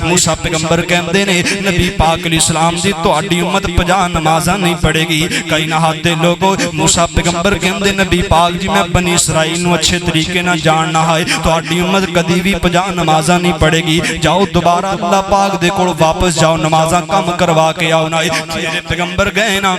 موسیٰ پیغمبر کہندے نے نبی پاک علیہ السلام دی تہاڈی امت 50 نمازاں نہیں پڑھے گی. کئی نہاد دے لوگو موسیٰ پیغمبر کہندے نبی پاک جی میں بنی اسرائیل نو اچھے طریقے نہ جاننا ہے تہاڈی امت کدی بھی 50 نمازاں نہیں پڑھے گی. جاؤ دوبارہ اللہ پاک دے کول واپس جاؤ نمازاں کم کروا کے آؤ نا. میرے پیغمبر گئے نا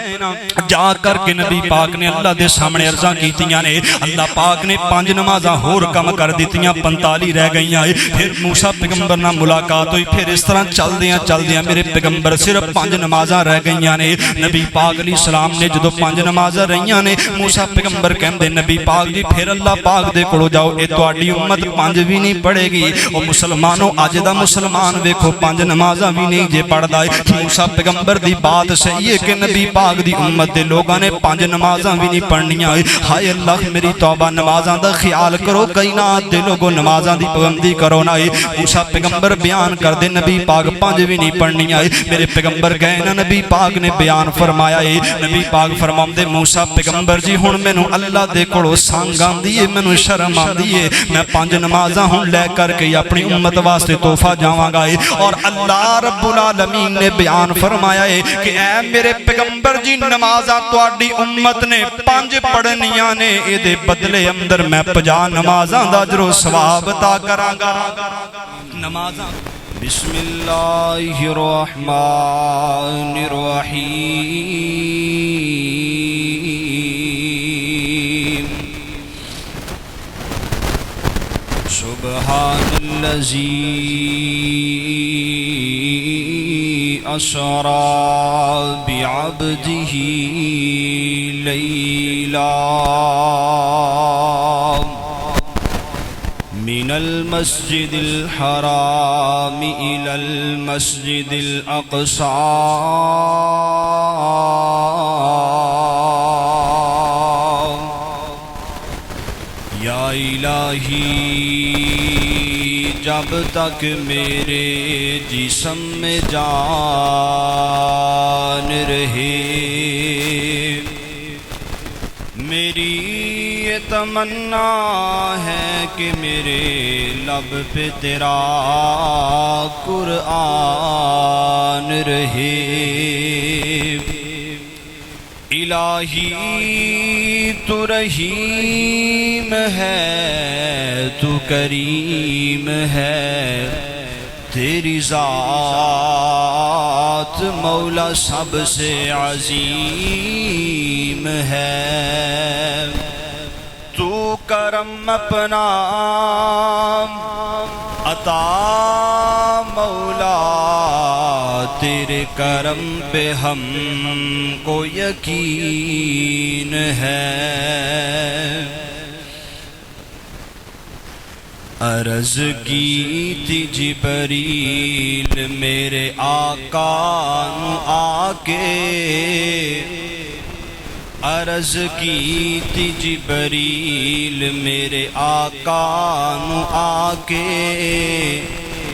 جا کر کے نبی پاک نے اللہ دے سامنے عرضاں کیتیاں نے. اللہ پاک نے 5 نمازاں ہور کم کر دیتیاں 45 رہ گئیاں. پھر موسیٰ پیغمبر نہ ملاقات ہوئی. پھر اس طرح چل دیاں میرے پیغمبر صرف 5 نمازاں رہ گئیاں نے. نبی پاک علیہ السلام نے جدو 5 نمازاں رہیاں نے موسیٰ پیغمبر کہندے نبی پاک جی پھر اللہ پاک دے کولو جاؤ اے تہاڈی امت 5 بھی نہیں پڑھے گی. او مسلمانوں اج دا مسلمان ویکھو 5 نمازاں بھی نہیں جے پڑھدا. موسیٰ پیغمبر دی بات صحیح ہے کہ نبی پاک دی امت دے لوگاں نے 5 نمازاں بھی نہیں پڑھنیاں. ہائے اللہ میری توبہ نمازاں دا خیال کرو کائنات دے لوگوں نمازاں دی پابندی کرو نا. موسیٰ پیغمبر بیان کر دے نبی پاک 5 بھی نہیں پڑھنیاں. میرے پیغمبر گئے نا نبی پاک نے بیان فرمایا ہے. نبی پاک فرماندے موسیٰ پیغمبر جی ہن مینوں اللہ دے کولوں سنگ آندی ہے مینوں شرم آندی ہے میں 5 نمازاں ہن لے کر کے اپنی امت واسطے تحفہ جاواں گا. اور اللہ رب العالمین نے بیان فرمایا ہے کہ اے میرے پیغمبر جی نمازاں تہاڈی امت نے 5 پڑھنیاں نے اے دے بدلے اندر میں 50 نمازاں دا اجر و ثواب عطا کراں گا. نمازاں بسم اللہ الرحمن الرحیم سبحان الذی اسری بعبدہ لیلا من المسجد الحرام إلى المسجد الأقصى یا الہی جب تک میرے جسم میں جان رہے میری یہ تمنا ہے کہ میرے لب پہ تیرا قرآن رہے. الہی تو رحیم ہے تو کریم ہے تیری ذات مولا سب سے عظیم ہے. تو کرم اپنا عطا مولا تیرے کرم پہ ہم کو یقین ہے. عرض کی تھی جبریل میرے آقا نو آ کے عرض کی تھی جبریل میرے آقا نو آ کے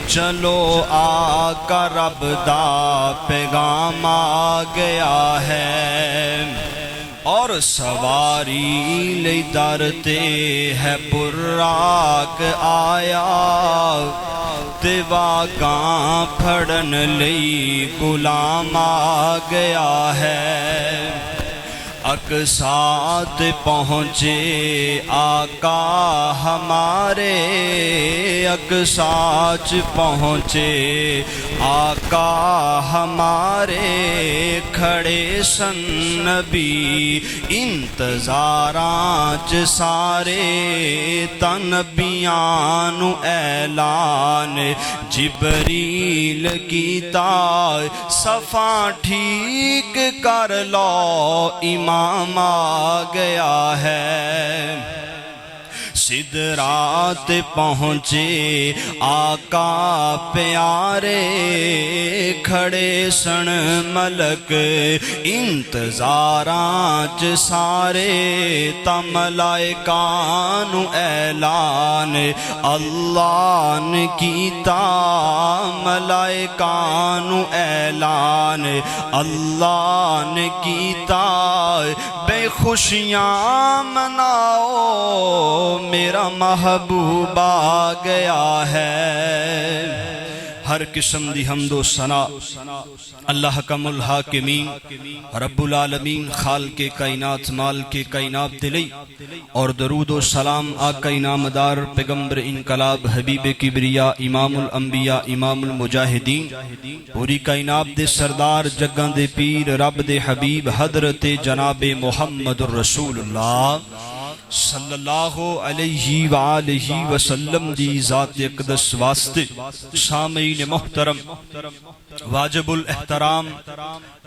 چلو آقا رب دا پیغام آ گیا ہے. اور سواری لئی درتے ہے براق آیا تے واقعاں پھڑن لئی غلام آ گیا ہے. اقصیٰ پہنچے آقا ہمارے اقصیٰ پہنچے آقا ہمارے کھڑے سن نبی انتظاراں سارے تنبیان اعلان جبریل کیتا صفاں ٹھیک کر لو امام آ گیا ہے. سدرات پہنچے آقا پیارے کھڑے سن ملک انتظاراں سارے تا ملائکان اعلان اللہ نے کیتا ملائکان اعلان اللہ نے کیتا بے خوشیاں مناؤ میرا محبوب آ گیا ہے. ہر قسم دی حمد و ثنا اللہ کم الحاکمین رب العالمین خالق کائنات مالک کائنات دلی اور درود و سلام آقا انعامدار پیغمبر انقلاب حبیب کبریا امام الانبیاء امام المجاہدین پوری کائنات دے سردار جگاں دے پیر رب دے حبیب حضرت جناب محمد الرسول اللہ صلی اللہ علیہ وآلہ وسلم دی ذات اقدس واسطے سامعین محترم واجب الاحترام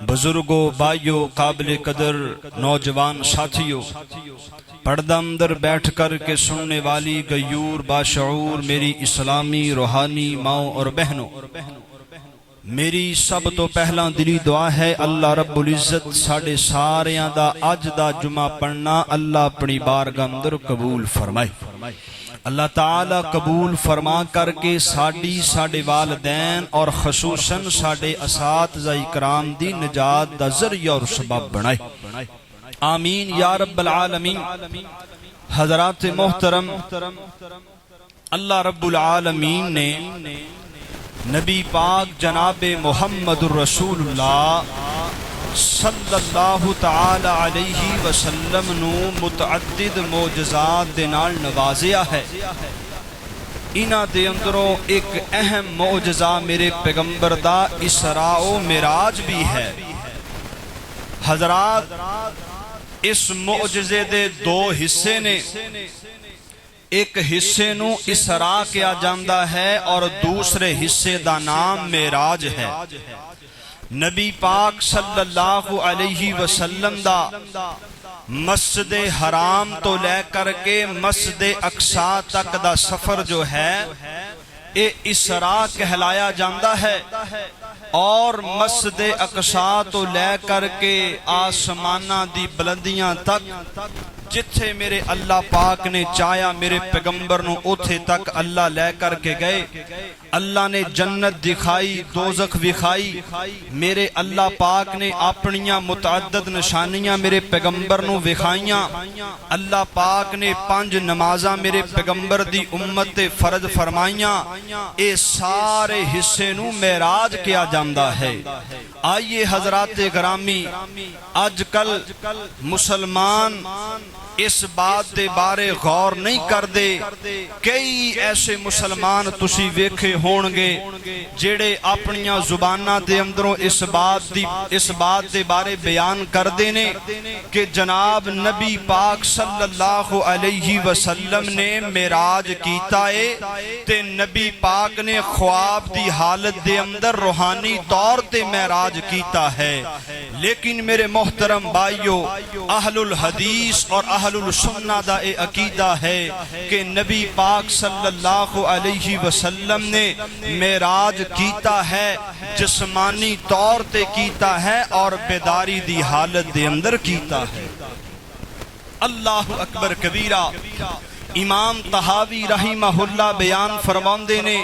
بزرگوں بھائیوں قابل قدر نوجوان ساتھیوں پردہ اندر بیٹھ کر کے سننے والی غیور باشعور میری اسلامی روحانی ماؤں اور بہنوں میری سب تو پہلا دلی دعا ہے اللہ رب العزت ساڑے ساریاں دا اج دا جمعہ پڑھنا اللہ اپنی بارگاہ اندر قبول فرمائے اللہ تعالی قبول فرما کر کے ساڑے والدین اور خصوصاً ساڑے اساتذہ اکرام دی نجات دا ذریعہ اور سبب بنائے آمین یا رب العالمین حضرات محترم اللہ رب العالمین نے نبی پاک جناب محمد الرسول اللہ صلی اللہ تعالی علیہ وسلم نو متعدد معجزات دے نال نوازیا ہے انہاں دے اندروں ایک اہم معجزہ میرے پیغمبر دا اسراء و معراج بھی ہے حضرات اس معجزے دے دو حصے نے ایک حصے نو اسراء کیا جاندہ ہے اور دوسرے حصے دا نام معراج ہے نبی پاک صلی اللہ علیہ وسلم دا مسجد حرام تو لے کر کے مسجد اقصی تک دا سفر جو ہے اے اسراء کہلایا جاندہ ہے اور مسجد اقصی تو لے کر کے آسمانہ دی بلندیاں تک جتھے میرے اللہ پاک نے چاہیا میرے پیغمبر نو اتھے تک اللہ لے کر کے گئے اللہ نے جنت دکھائی دوزخ دکھائی میرے اللہ پاک نے اپنیاں متعدد نشانیاں میرے پیغمبر نو دکھائیاں اللہ پاک نے 5 نمازاں میرے پیغمبر دی امت فرض فرمائیاں اے سارے حصے نو معراج کیا جاندہ ہے آئیے حضرات گرامی آج کل مسلمان اس بات دے بارے غور نہیں کر دے کئی ایسے مسلمان تسی ویکھے ہونگے جیڑے اپنیاں زبانہ دے اندروں اس بات دے بارے بیان کر دینے کہ جناب نبی پاک صلی اللہ علیہ وسلم نے معراج کیتا ہے تے نبی پاک نے خواب دی حالت دے اندر روحانی طور تے معراج کیتا ہے لیکن میرے محترم بھائیو اہل الحدیث اور اہل السنہ دا اے عقیدہ ہے کہ نبی پاک صلی اللہ علیہ وسلم نے معراج کیتا ہے جسمانی طور تے کیتا ہے اور بیداری دی حالت دے اندر کیتا ہے اللہ اکبر کبیرہ امام طحاوی رحمہ اللہ بیان فرماندے نے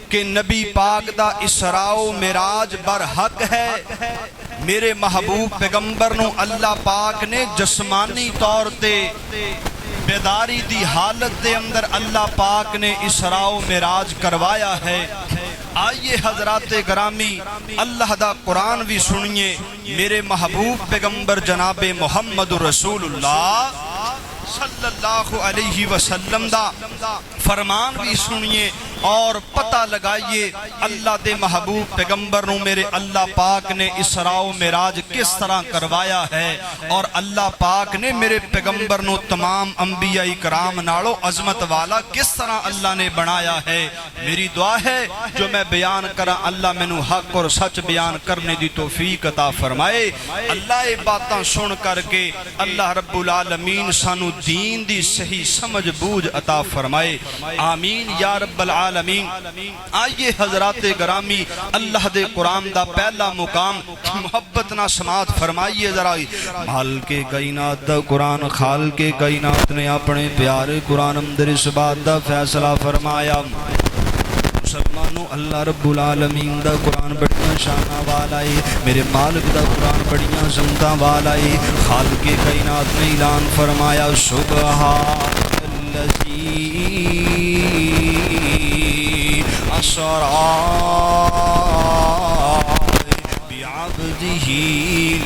کہ نبی پاک دا اسراء و معراج برحق ہے میرے محبوب پیغمبر نو اللہ پاک نے جسمانی طور تے بیداری دی حالت دے اندر اللہ پاک نے اسراء و معراج کروایا ہے آئیے حضرات گرامی اللہ دا قرآن بھی سنیے میرے محبوب پیغمبر جناب محمد رسول اللہ صلی اللہ علیہ وسلم دا فرمان بھی سنیے اور پتہ لگائیے اللہ دے محبوب پیغمبر نو میرے اللہ پاک نے اسراء و معراج کس طرح کروایا ہے اور اللہ پاک نے میرے پیغمبر نو تمام انبیاء کرام نالو عظمت والا کس طرح اللہ نے بنایا ہے میری دعا ہے جو میں بیان کرا اللہ میں نو حق اور سچ بیان کرنے دی توفیق عطا فرمائے اللہ یہ باتاں سن کر کے اللہ رب العالمین سانو دین دی صحیح سمجھ بوجھ عطا فرمائے آمین یا رب العالمین آئیے حضرات گرامی اللہ دے قرآن دا پہلا مقام محبت نہ سماعت فرمائیے ذرا مال کے کائنات دا قرآن خال کے کائنات نے اپنے پیارے قرآن اندر اس بات دا فیصلہ فرمایا مسلمانوں اللہ رب العالمین دا قرآن بڑیاں شانہ والا ہے میرے مالک دا قرآن بڑیاں زمتہ والا ہے خال کے کائنات نے اعلان فرمایا سبحان الذی بعبده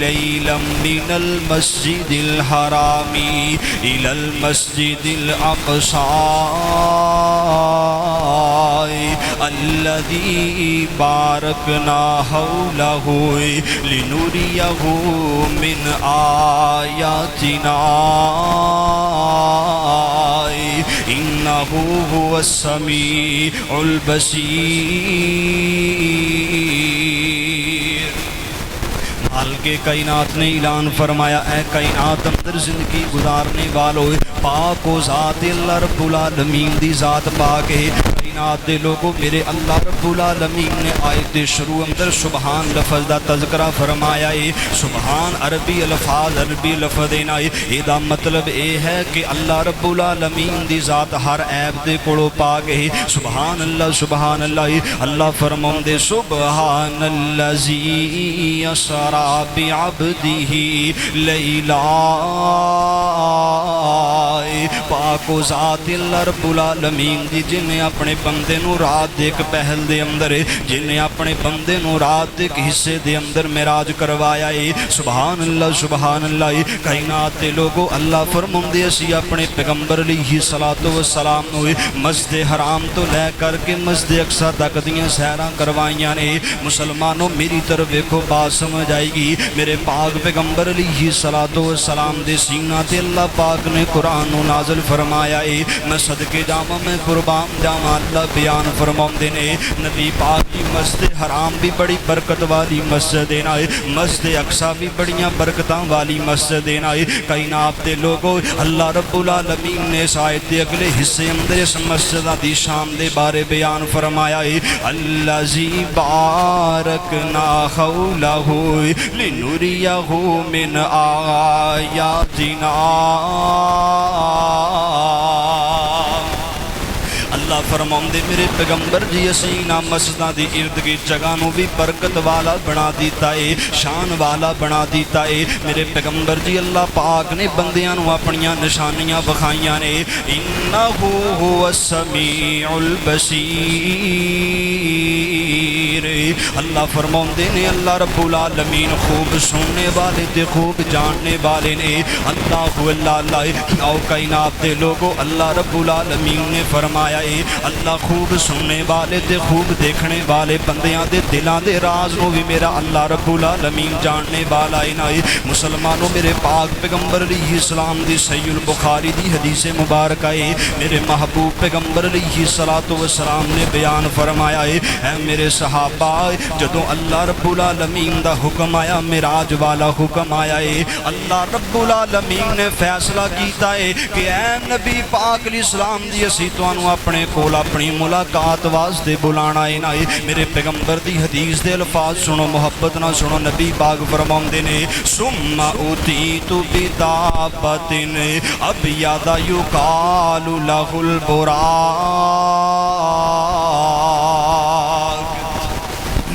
ليلا من المسجد الحرام إلى المسجد الأقصى الذي باركنا حوله لنريه من آياتنا إنه هو السميع البصير۔ مالک کائنات نے اعلان فرمایا، اے کائنات اندر زندگی گزارنے والوں، پاک و ذات اللہ رب العالمین دی ذات پاک ہے۔ کائنات دے لوگوں، میرے اللہ رب العالمین نے آیت شروع اندر سبحان لفظ دا تذکرہ فرمایا ہے۔ سبحان عربی الفاظ، عربی لفظ دینا ہے، ایدہ مطلب اے ہے کہ اللہ رب العالمین دی ذات ہر عیب دے کولو پاک ہے۔ سبحان اللہ، سبحان اللہ، اللہ فرماؤں دے سبحان اللذی اسرا بعبدہ لیلا، پاک و ذات اللہ رب العالمین دی جنہیں اپنے بندے نو رات دے ایک پہل دے اندر، جنہیں اپنے بندے نو رات دے ایک حصے دے اندر معراج کروایا ہے۔ سبحان اللہ، سبحان اللہ۔ کائنات دے لوگو، اللہ فرماندے اسی اپنے پیغمبر علیہ الصلوۃ والسلام نو مسجد حرام تو لے کر کے مسجد اقصی تک دیاں سیراں کروائیاں نے۔ مسلمانوں میری طرف دیکھو، بات سمجھ آئے گی۔ میرے پاک پیغمبر علیہ الصلوۃ والسلام دے سینہ تے اللہ پاک نے قرآن نو نازل فرمایا ہے۔ میں صدقے جاواں، میں قربان جاواں، اللہ بیان فرماؤندے نے نبی پاک کی مسجد حرام بھی بڑی برکت والی مسجد ہے، مسجد اقصی بھی بڑیاں برکتاں والی مسجد ہے۔ کائنات دے لوگو، اللہ رب العالمین نے اس آیت دے اگلے حصے اندر اس مسجد دی شان دے بارے بیان فرمایا ہے۔ الذی بارکنا حولہ لنریہ من آیاتنا، اللہ فرماؤں دے میرے پیغمبر جی اسینا مسجدہ دی ارد کی جگہ نو بھی برکت والا بنا دیتا ہے، شان والا بنا دیتا ہے۔ میرے پیغمبر جی اللہ پاک نے بندیاں نو اپنیاں نشانیاں بخائیاں نے۔ انہو هو السمیع البصیر، اللہ فرماؤں دے نے اللہ رب العالمین خوب سننے والے تے خوب جاننے والے نے۔ اللہ اللہ آؤ کائنات دے لوگو، اللہ رب العالمین نے فرمایا ہے اللہ خوب سننے والے تے خوب دیکھنے والے بندیاں دے دلاں دے راز نو بھی میرا اللہ رب العالمین جاننے والا ہے۔ مسلمانوں میرے پاک پیغمبر علیہ السلام دی صحیح البخاری دی حدیث مبارکہ ہے، میرے محبوب پیغمبر علیہ السلام نے بیان فرمایا ہے، اے میرے صحابہ جدوں اللہ رب العالمین دا حکم آیا، معراج والا حکم آیا ہے، اللہ رب العالمین نے فیصلہ کیتا ہے کہ اے نبی پاک علیہ السلام دی اسی تانوں اپنے کول اپنی ملاقات واسطے بلانا ہے۔ میرے پیغمبر دی حدیث دے الفاظ سنو، محبت نہ سنو، نبی پاک فرماندے نے ثم اوتیت بدابۃ ابیض یقال لہ البراق،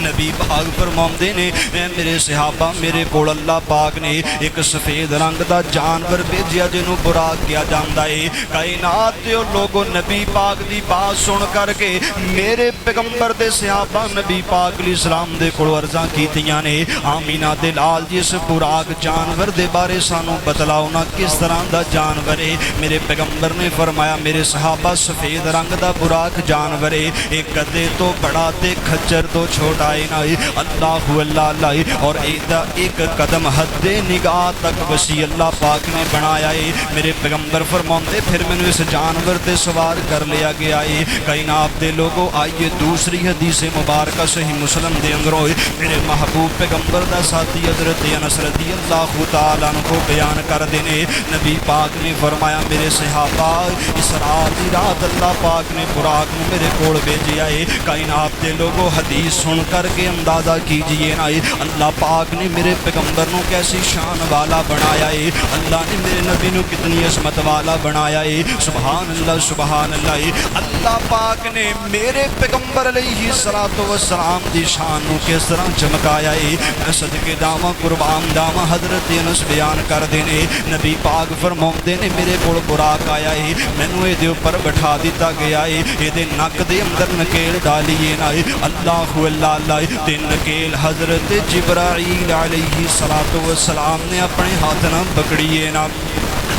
نبی پاک فرماندے نے میرے صحابہ میرے کول اللہ پاک نے ایک سفید رنگ دا جانور بھیجیا جنوں براق کیا جاندا ہے۔ کائنات دے لوگوں نبی پاک دی بات سن کر کے میرے پیغمبر دے صحابہ نبی پاک علیہ السلام دے کول عرضاں کیتیاں نے، آمینہ دے لال جی اس براق جانور دے بارے سانوں بتلاؤ نا کس طرح دا جانور ہے۔ میرے پیغمبر نے فرمایا میرے صحابہ سفید رنگ دا براق جانور ہے، ایک گدھے تو بڑا تے کھچر تو چھوٹا ہے، اللہ اللہ اور ایک قدم حد نگاہ تک وسیع اللہ پاک نے بنایا ہے۔ میرے پیغمبر فرماندے پھر میں نے اس جانور تے سوار کر لیا گیا ہے۔ کائنات دے لوگوں آئیے دوسری حدیث مبارکہ صحیح مسلم دے اندر ہوئے میرے محبوب پیغمبر دا ساتھی حضرت انس رضی اللہ تعالیٰ عنہ کو بیان کر دینے، نبی پاک نے فرمایا میرے صحابہ اسراء دی رات اللہ پاک نے براق میرے کول بھیجیا ہے۔ کائنات دے لوگوں حدیث سن کر کر کے اندازہ کیجئے نا اللہ پاک نے میرے پیغمبر نو کیسی شان والا بنایا ہے، اللہ نے میرے نبی نو کتنی عظمت والا بنایا ہے، سبحان اللہ سبحان اللہ۔ اللہ پاک نے میرے پیغمبر علیہ السلام دی شان نو کس طرح چمکایا ہے، میں صدقے داواں قربان داواں حضرت انس بیان کر دینے نبی پاک فرماؤندے نے میرے کول براق آیا ہے، مینوں اے دے اوپر بٹھا دیتا گیا ہے، اے دے نک دے اندر نکیل ڈالیے نا اللہ اللہ تے نکیل حضرت جبرائیل علیہ السلام نے اپنے ہاتھ نہ پکڑیے نا۔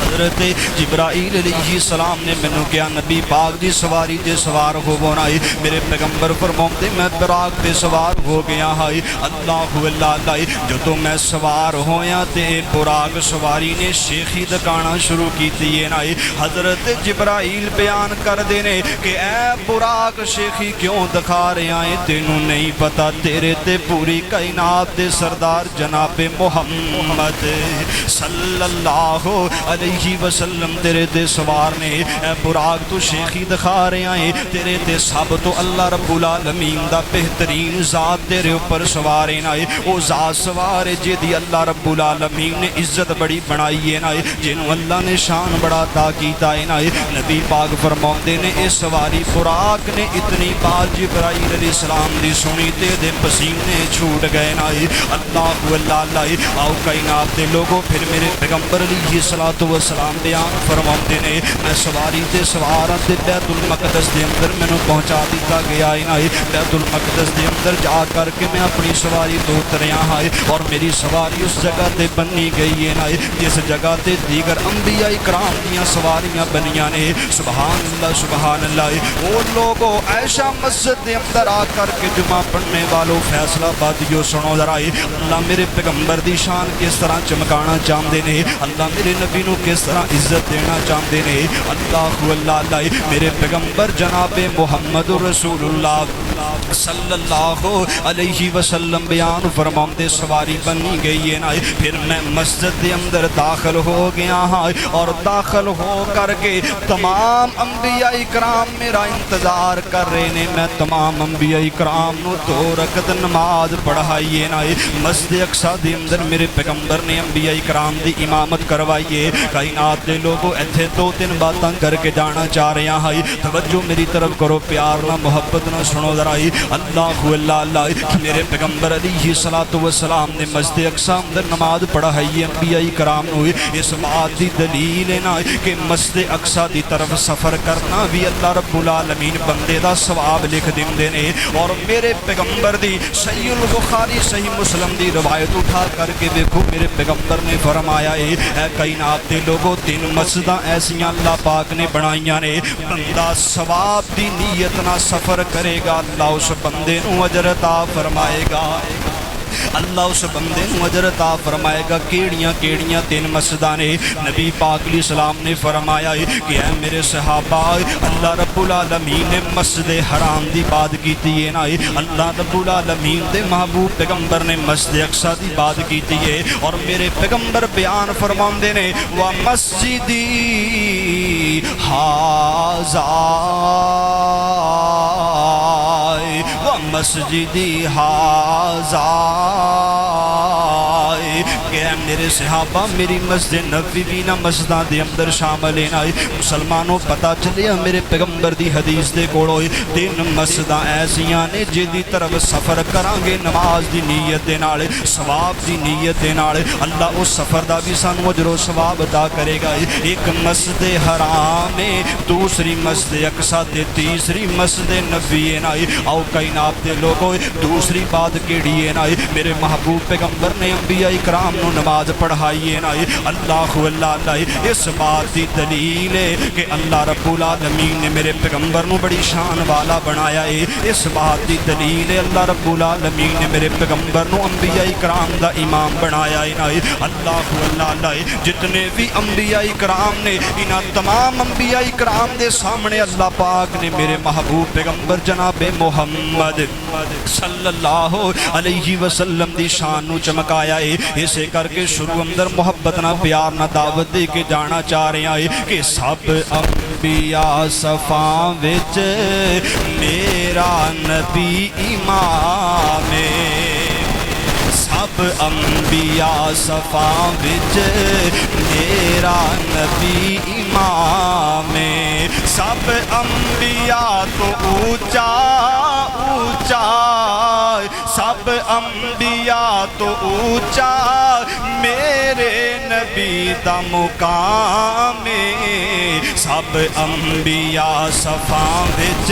حضرت جبرائیل علیہ السلام نے مینوں کیا نبی پاک دی سواری تے سوار ہوو نا، میرے پیغمبر فرماؤندے میں براق تے سوار ہو گیا ہائی اللہ اللہ جدوں میں سوار ہویا تے براق سواری نے شیخی دکھانا شروع کیتی ہے نا۔ حضرت جبرائیل بیان کر دینے کہ اے براق شیخی کیوں دکھا رہا ہے، تینوں نہیں پتا تیرے تے پوری کائنات دے سردار جناب محمد صلی اللہ علیہ وسلم تیرے تے سوار نے، اے براق تو شیخی دکھا رہا ہے، تیرے تے سب تو اللہ رب العالمین دا بہترین ذات تیرے اوپر سوار ہے نا، او ذات سوار ہے جدی اللہ رب العالمین نے عزت بڑی بنائی ہے نا، جنوں اللہ نے شان بڑا عطا کیتا ہے نا۔ نبی پاک فرماندے نے اے سواری براق نے اتنی بار جبرائیل علیہ السلام دی سنی تے دے پسینے چھوٹ گئے نا۔ اللہ اللہ آؤ کائنات دے لوگوں پھر میرے پیغمبر علیہ السلام بیان فرماندے نے میں سواری تے سواراں تے بیت المقدس دے اندر مینوں پہنچا دیتا گیا ہے نا، بیت المقدس دے اندر جا کر کے میں اپنی سواری تو اتریا ہے اور میری سواری اس جگہ تے بنی گئی ہے نا جس جگہ تے دیگر انبیاء کرام دیاں سواریاں بنیاں نے۔ سبحان اللہ سبحان اللہ۔ وہ لوگوں عائشہ مسجد دے اندر آ کر کے جمعہ پڑھنے والوں فیصلہ بادیو سنو ذرا، اللہ میرے پیغمبر دی شان کس طرح چمکانا چاہتے نے، اللہ میرے نبی نو کس طرح عزت دینا چاہتے نے۔ اللہ اللہ میرے پیغمبر جناب محمد رسول اللہ صلی اللہ علیہ وسلم بیان فرماتے سواری بنی گئی ہے نا، پھر میں مسجد دے اندر داخل ہو گیا ہاں اور داخل ہو کر کے تمام انبیاء کرام میرا انتظار کر رہے نے، میں تمام انبیاء کرام نو 2 رکعت نماز پڑھائی ہے نا۔ مسجد اقصی دے اندر میرے پیغمبر نے انبیاء کرام دی امامت کروائی ہے۔ کائنات دے لوگوں ایتھے 2-3 باتاں کر کے جانا چاہ رہے ہیں، توجہ میری طرف کرو پیار نہ محبت نہ سنو ذرا۔ اللہ اللہ میرے پیغمبر علیہ السلام نے مسجد اقصی اندر نماز پڑھائی انبیاء کرام نو، اس بات دی دلیل ہے نا کہ مسجد اقصی دی طرف سفر کرنا بھی اللہ رب العالمین بندے دا ثواب لکھ دیندے نے۔ اور میرے پیغمبر دی صحیح البخاری صحیح مسلم دی روایت اٹھا کر کے دیکھو میرے پیغمبر نے فرمایا ہے اے کائنات دے لوگوں 3 مسجداں ایسیاں اللہ پاک نے بنائیاں نے، بندہ ثواب دی نیت نہ سفر کرے گا اللہ اس بندے نو اجر عطا فرمائے گا، اللہ اس بندے نو اجر عطا فرمائے گا۔ کیڑیاں کیڑیاں 3 مسجداں نے، نبی پاک علیہ السلام نے فرمایا کہ اے میرے صحابہ اللہ رب العالمین نے مسجد حرام دی بات کیتی ہے نا، اللہ رب العالمین دے محبوب پیغمبر نے مسجد اقصی دی بات کیتی ہے، اور میرے پیغمبر بیان فرماندے نے وَمَسْجِدِي ہَٰذَا وَمَسْجِدِي ہَٰذَا، کہ میرے صحابہ میری مسجد نبوی بھی نہ مسجداں دے اندر شامل ہے نا۔ مسلمانوں پتہ چلیا میرے پیغمبر دی حدیث دے کولوں 3 مسجداں ایسیاں نے جدی طرف سفر کران گے نماز دی نیت دے نال ثواب دی نیت دے نال اللہ اس سفر دا بھی سانو اجر و ثواب عطا کرے گا۔ ایک مسجد حرام ہے، دوسری مسجد اقصی تے تیسری مسجد نبوی ہے نا۔ آؤ کائنات دے لوگوں دوسری بات کیڑی ہے نا، میرے محبوب پیغمبر نے انبیاء کرام نو نماز پڑھائی ہے نا۔ اللہ اللہ اس بات دی دلیل ہے کہ اللہ رب العالمین نے میرے پیغمبر نو بڑی شان والا بنایا ہے، اس بات دی دلیل ہے اللہ رب العالمین نے میرے پیغمبر نو انبیاء کرام دا امام بنایا ہے نا۔ اللہ اللہ جتنے بھی انبیاء کرام نے انہاں تمام انبیاء کرام دے سامنے اللہ پاک نے میرے محبوب پیغمبر جناب محمد صلی اللہ علیہ وسلم دی شان نو چمکایا ہے۔ اسے کر کے شروع اندر محبت نہ پیار نہ دعوت دے کے جانا چاہ رہے ہیں کہ سب انبیاء صفاں وچ میرا نبی امام انبیاء صفاں وچ میرا نبی امام سب انبیاء تو اونچا اونچا سب انبیاء تو اونچا میرے نبی دا مقام سب انبیاء صفاں وچ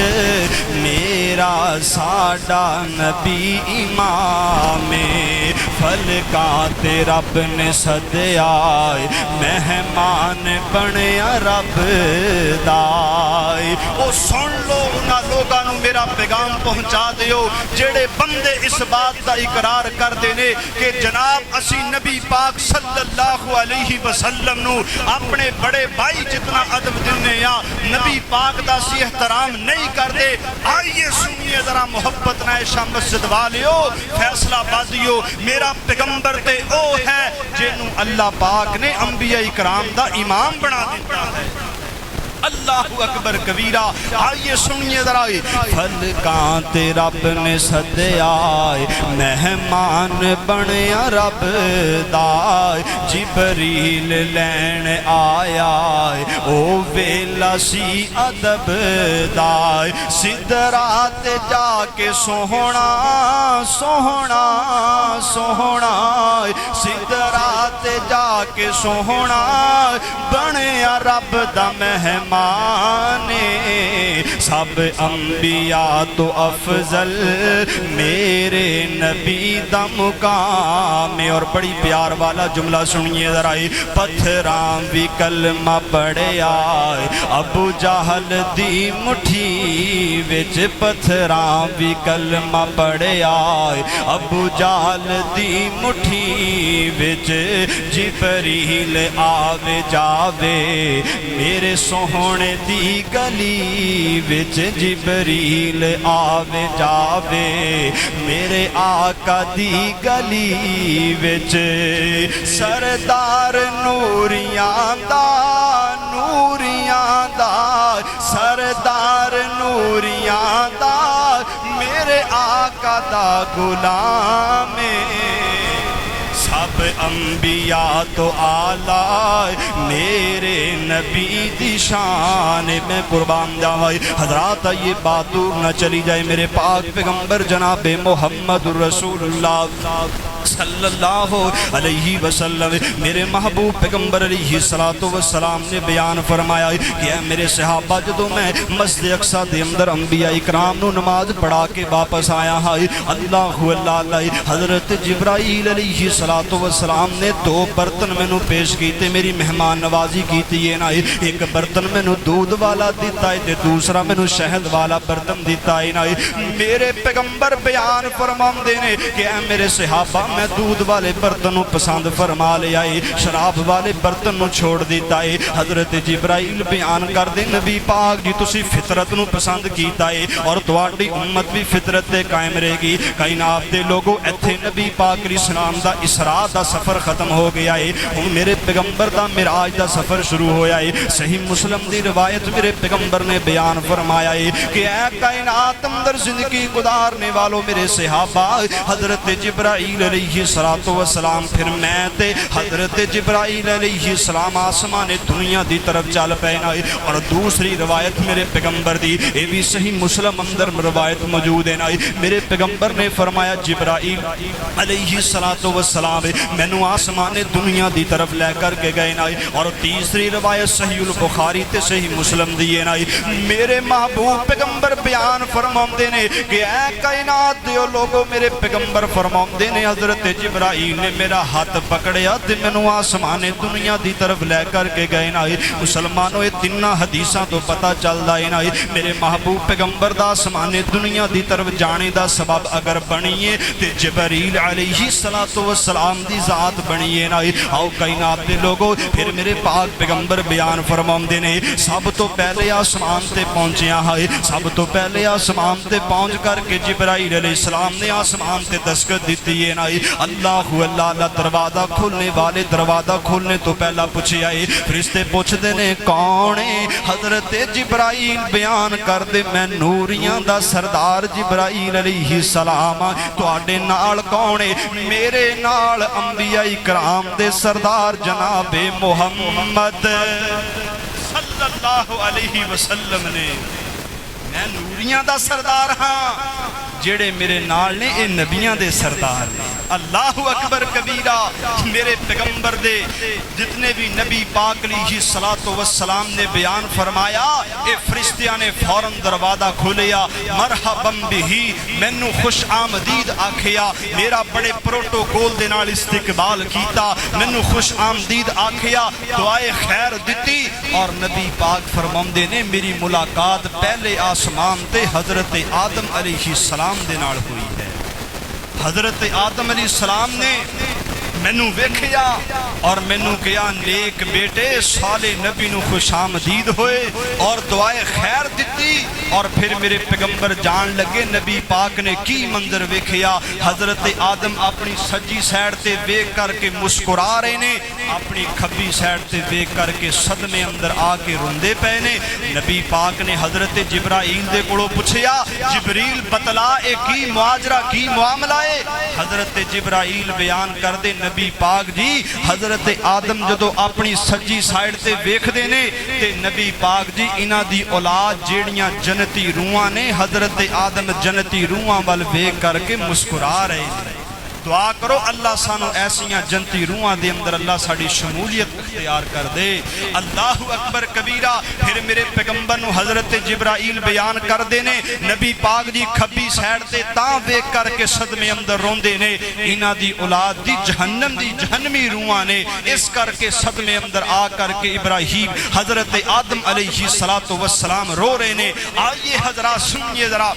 میرا ساڈا نبی امام فلکاں تے رب نے سدیا مہمان بنیا رب دا او سن لو انہاں لوگاں نوں میرا پیغام پہنچا دیو جڑے بندے اس بات دا اقرار کردے نے کہ جناب اسی نبی پاک صلی اللہ علیہ وسلم نو اپنے بڑے بھائی جتنا ادب دینے یا نبی پاک دا سی احترام نہیں کردے آئیے سنیے ذرا محبت نہ شاہ مسجد والیو فیصلہ بازیو میرا پیغمبر تے او ہے جنوں اللہ پاک نے انبیاء کرام دا امام بنا دیتا ہے اللہ اکبر کبیرہ آئیے سنیے ذرا فلکاں تے رب نے سدیا مہمان بنیا رب دا جبریل لین آیا او ویلا سی ادب دا سدرات جا کے سوہنا سوہنا سوہنا سدرات جا کے سوہنا بنیا رب دا مہمان سب انبیاء تو افضل میرے نبی دا مقام اور بڑی پیار والا جملہ سنیے ذرا پتھراں بھی کلمہ پڑھیا ابو جہل دی مٹھی وچ پتھراں بھی کلمہ پڑھیا ابو جہل دی مٹھی وچ جبریل آوے جاوے میرے سوہنے دی گلی وچ جبریل آوے جاوے میرے آقا دی گلی وچ سردار نوریاں دا نوریاں دا سردار نوریاں دا میرے آقا دا غلام سب انبیاء تو آلہ میرے نبی دی شان میں قربان جاوائی حضرات یہ بات دور نہ چلی جائے میرے پاک پیغمبر جناب محمد رسول اللہ صلی اللہ علیہ وسلم میرے محبوب پیغمبر علیہ السلام نے بیان فرمایا کہ اے میرے صحابہ جدو میں مسجد اقصی دے اندر انبیاء اکرام نو نماز پڑھا کے واپس آیا ہے اللہ حضرت جبرائیل علیہ السلام نے دو برتن میں نو پیش کیتے میری مہمان نوازی کیتی ہے نا ایک برتن میں نو دودھ والا دیتا ہے تے دوسرا میں نو شہد والا برتن دیتا ہے نا میرے پیغمبر بیان فرمان دینے کہ اے میرے صحابہ میں دودھ والے برتنوں پسند فرما لے آئے شراب والے برتنوں چھوڑ دیتا ہے حضرت جبرائیل بیان کر دے نبی پاک جی تسی فطرت نو پسند کیتا ہے اور تواڈی امت بھی فطرت دے قائم رہے گی کائنات دے لوگوں ایتھے نبی پاک علیہ السلام دا اسراء دا سفر ختم ہو گیا ہے ہن میرے پیغمبر دا معراج دا سفر شروع ہویا ہے صحیح مسلم دی روایت میرے پیغمبر نے بیان فرمایا ہے کہ اے کائنات اندر زندگی گزارنے والوں میرے صحابہ حضرت جبرائیل علیہ السلام پھر میں تے حضرت جبرائیل علیہ السلام آسمان دنیا دی طرف چل پینا اور دوسری روایت میرے پیغمبر دی اے بھی صحیح مسلم اندر روایت موجود ہے میرے پیغمبر نے فرمایا جبرائیل علیہ السلام میں نو آسمان دنیا دی طرف لے کر کے گئے اور تیسری روایت صحیح البخاری تے صحیح مسلم دی ہے میرے محبوب پیغمبر بیان فرماندے نے کہ اے کائنات دیو لوگوں میرے پیغمبر فرماندے نے حضرت جبرائیل نے میرا ہاتھ پکڑیا تے مینوں آسمان دنیا دی طرف لے کر کے گئے نا مسلمانوں یہ تیناں حدیثاں تو پتہ چلدا ہے نا میرے محبوب پیغمبر دا آسمان دنیا دی طرف جانے دا سبب اگر بنیے تے جبرائیل علیہ السلام دی ذات بنیے نا آؤ کائنات دے لوگوں پھر میرے پاک پیغمبر بیان فرماندے نے سب تو پہلے آسمان تے پہنچیا ہے سب تو پہلے آسمان تے پہنچ کر کے جبرائیل علیہ السلام نے آسمان تے دستخط دیتی ہے نا اللہ اللہ دروازہ کھولنے والے دروازہ کھولنے تو پہلا پوچھے آئے فرشتے پوچھتے نے کون ہے؟ حضرت جبرائیل بیان کر دے میں نوریاں دا سردار جبرائیل علیہ السلام تو آڈے نال کون ہے؟ میرے نال انبیاء کرام دے سردار جناب محمد صلی اللہ علیہ وسلم نے میں نوریاں دا سردار ہاں جڑے میرے نال نے اے نبیاں دے سردار نے اللہ اکبر کبیرہ میرے پیغمبر دے جتنے بھی نبی پاک علیہ السلام نے بیان فرمایا اے فرشتیاں نے فوراں دروازہ کھولیا مرحبا بہی مینو خوش آمدید آکھیا میرا بڑے پروٹوکول دے نال استقبال کیتا مینو خوش آمدید آکھیا دعائے خیر دتی اور نبی پاک فرماندے نے میری ملاقات پہلے آسمان تے حضرت آدم علیہ السلام دے نال ہوئی ہے حضرت آدم علیہ السلام نے مینو ویکھیا اور مینو کہا نیک بیٹے صالح نبی نو خوش آمدید ہوئے اور دعائے خیر دیتی اور پھر میرے پیغمبر جان لگے نبی پاک نے کی منظر ویکھیا حضرت آدم اپنی سجی سائیڈ تے ویکھ کر کے مسکرا رہے نے اپنی کھبی سائیڈ تے ویکھ کر کے صدمے اندر آ کے روندے پے نے نبی پاک نے حضرت جبرائیل دے کولوں پوچھیا جبریل بتلا اے کی مواجرہ کی معاملہ ہے حضرت جبرائیل بیان کر دے نبی پاک جی حضرت آدم جدو اپنی سجی سائیڈ تے ویکھ دے نے تے نبی پاک جی انہاں دی اولاد جیڑیاں جنتی روحاں نے حضرت آدم جنتی روحاں وال ویکھ کر کے مسکرا رہے ہیں دعا کرو اللہ سانو ایسیاں جنتی روحاں دے اندر اللہ ساڑی شمولیت اختیار کر دے اللہ اکبر کبیرہ پھر میرے پیغمبر نو حضرت جبرائیل بیان کر دے نے نبی پاک دی کھبی سائیڈ تے تاں ویکھ کر کے صدمے اندر روندے نے انہاں دی اولاد دی جہنم دی جہنمی روحاں نے اس کر کے صدمے اندر آ کر کے ابراہیم حضرت آدم علیہ السلام رو رہے نے آئیے حضرات سنیے ذرا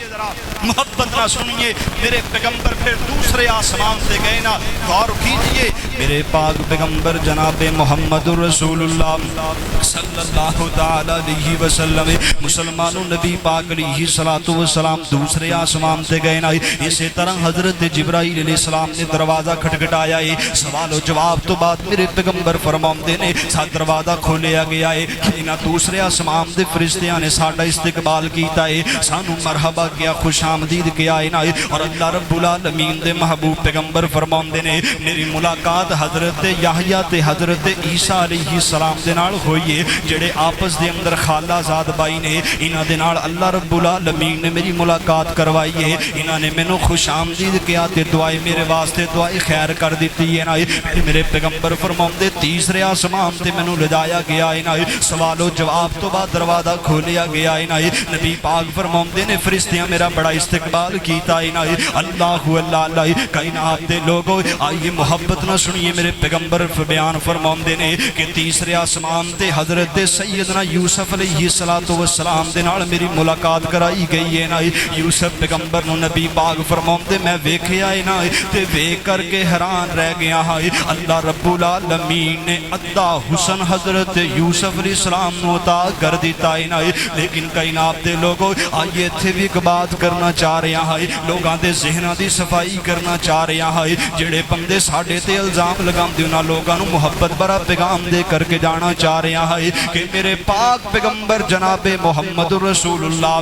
محبت نہ سنیے میرے پیغمبر پھر دوسرے آسمان سے گئے نا غور کیجئے میرے پاک پیغمبر جناب محمد رسول اللہ صلی اللہ تعالی علیہ وسلم مسلمانوں نبی پاک علیہ السلام دوسرے آسمان سے گئے نا اسی طرح حضرت جبرائیل علیہ السلام نے دروازہ کھٹکھٹایا ہے سوال و جواب تو بعد میرے پیغمبر فرماندے نے ساتھ دروازہ کھولیا گیا ہے انہاں دوسرے آسمان دے فرشتیاں نے ساڈا استقبال کیتا ہے سانو مرحبا کیا خوش آمدید کیا ہے نا اور اللہ رب العالمین دے محبوب پیغمبر فرماندے نے میری ملاقات حضرت یحییٰ تے حضرت عیسیٰ علیہ السلام دے نال ہوئی ہے جڑے آپس دے اندر خالہ زاد بائی نے انہاں دے نال اللہ رب العالمین نے میری ملاقات کروائی ہے انہاں نے مینوں خوش آمدید کیا تے دعائے میرے واسطے دعائے خیر کر دیتی ہے نا میرے پیغمبر فرماندے تیسرے آسمان تے مینوں لے جایا گیا ہے نا سوال و جواب تو بعد دروازہ کھولیا گیا ہے نا نبی پاک فرماندے نے فرشتیاں میرا بڑا استقبال کیتا ہے نا اللہ اللہ کائنات دے لوگوں آئیے محبت نہ سنیے میرے پیغمبر بیان فرماندے نے کہ تیسرے آسمان تے حضرت سیدنا یوسف علیہ السلام دے نال میری ملاقات کرائی گئی ہے نا یوسف پیغمبر نو نبی پاک فرماندے میں ویکھیا ہے نا تے ویکھ کر کے حیران رہ گیا ہے اللہ رب العالمین نے ادا حسن حضرت یوسف علیہ السلام نو عطا کر دیتا ہے نا لیکن کائنات دے لوگوں آئیے ایتھے بھی ایک بات کرنا چاہ رہے ہیں لوگاں دے ذہناں دی صفائی کرنا چاہ رہے ہیں جڑے بندے ساڈے تے الزام لگاندے انہاں لوگاں نو محبت بھرا پیغام دے کر کے جانا چاہ رہے ہیں کہ میرے پاک پیغمبر جناب محمد رسول اللہ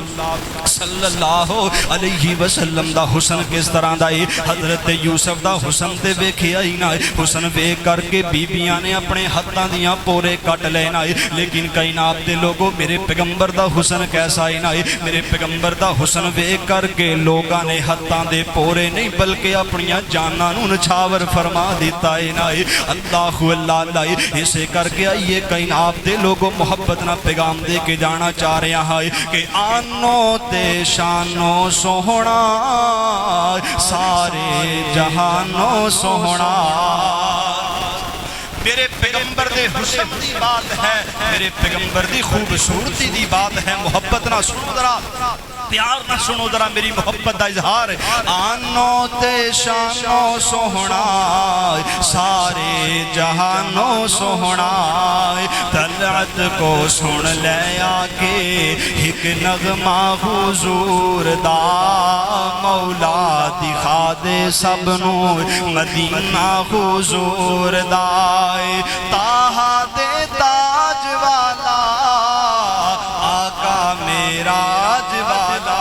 صلی اللہ علیہ وسلم دا حسن کس طرح دا ہے حضرت یوسف دا حسن تے ویکھیا ہی نہ حسن ویکھ کر کے بیبیاں نے اپنے ہتھاں دیاں پورے کٹ لینا لیکن کائنات دے لوگوں میرے پیغمبر دا حسن کیسا ہے نا میرے پیغمبر دا حسن ویکھ کر کے لوگاں نے ہتھاں دے پورے نہیں بلکہ اپنی جاناں نو نچھاور فرما دیتا ہے نا اللہ اللہ اسے کر کے آئیے کائنات دے لوگوں محبت نہ پیغام دے کے جانا چاہ رہے ہیں کہ آنو تے شانو سوہنا سارے جہانو سوہنا میرے پیغمبر دے حسن دی بات ہے میرے پیغمبر دی خوبصورتی دی بات ہے محبت نہ سنو ذرا پیار نہ سنو ذرا میری محبت دا اظہار آنو تے شانو سوہنا سارے جہانو سوہنا طلعت کو سن لے آکے ایک نغمہ حضور دا مولا دکھا دے سب نو مدینہ حضور دائے تاہا دے تاج والا آقا معراج والا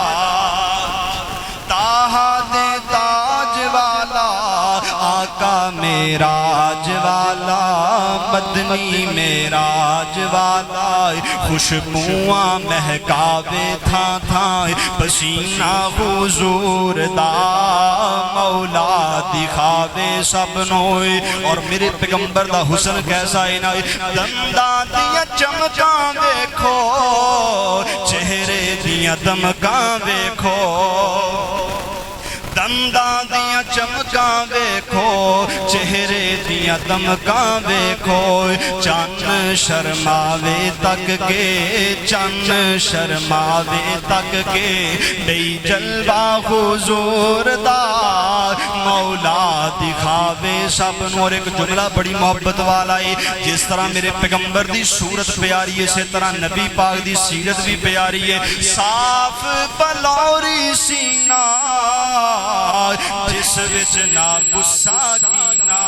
تاہا دے تاج والا آقا معراج والا مدنی معراج والا خوشبواں مہکاوے تھاں تھاں پسینہ حضور دا مولا دکھاوے سب نوئے اور میرے پیغمبر دا حسن کیسا ہے نا دنداں دیا چمکاں دیکھو چہرے دیا دمکاں دیکھو دنداں دیا چمکاں ویکھو چہرے دیا دمکاں ویکھو چن شرماوے تک کے چن شرماوے تک کے بئی جلوہ حضور دا مولا دکھاوے سب نو اور ایک جملہ بڑی محبت والا ہے جس طرح میرے پیغمبر دی صورت پیاری ہے اسی طرح نبی پاک دی سیرت بھی پیاری ہے صاف بلوری سینہ جس وچ نہ غصہ کینا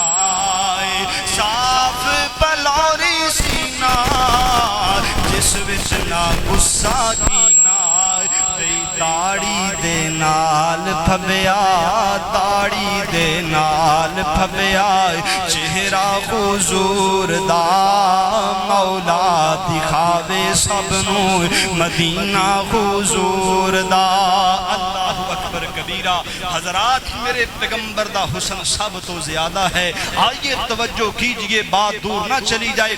صاف بلوری سینہ جس وچ نہ غصہ کینا وی داڑھی دے نال پھبیا داڑھی دے نال پھبیا چہرہ حضور دا مولا دکھاوے سب نو مدینہ حضور دا اللہ اکبر کبیرہ حضرات میرے پیغمبر دا حسن سب تو زیادہ ہے آئیے توجہ کیجئے بات دور نہ چلی جائے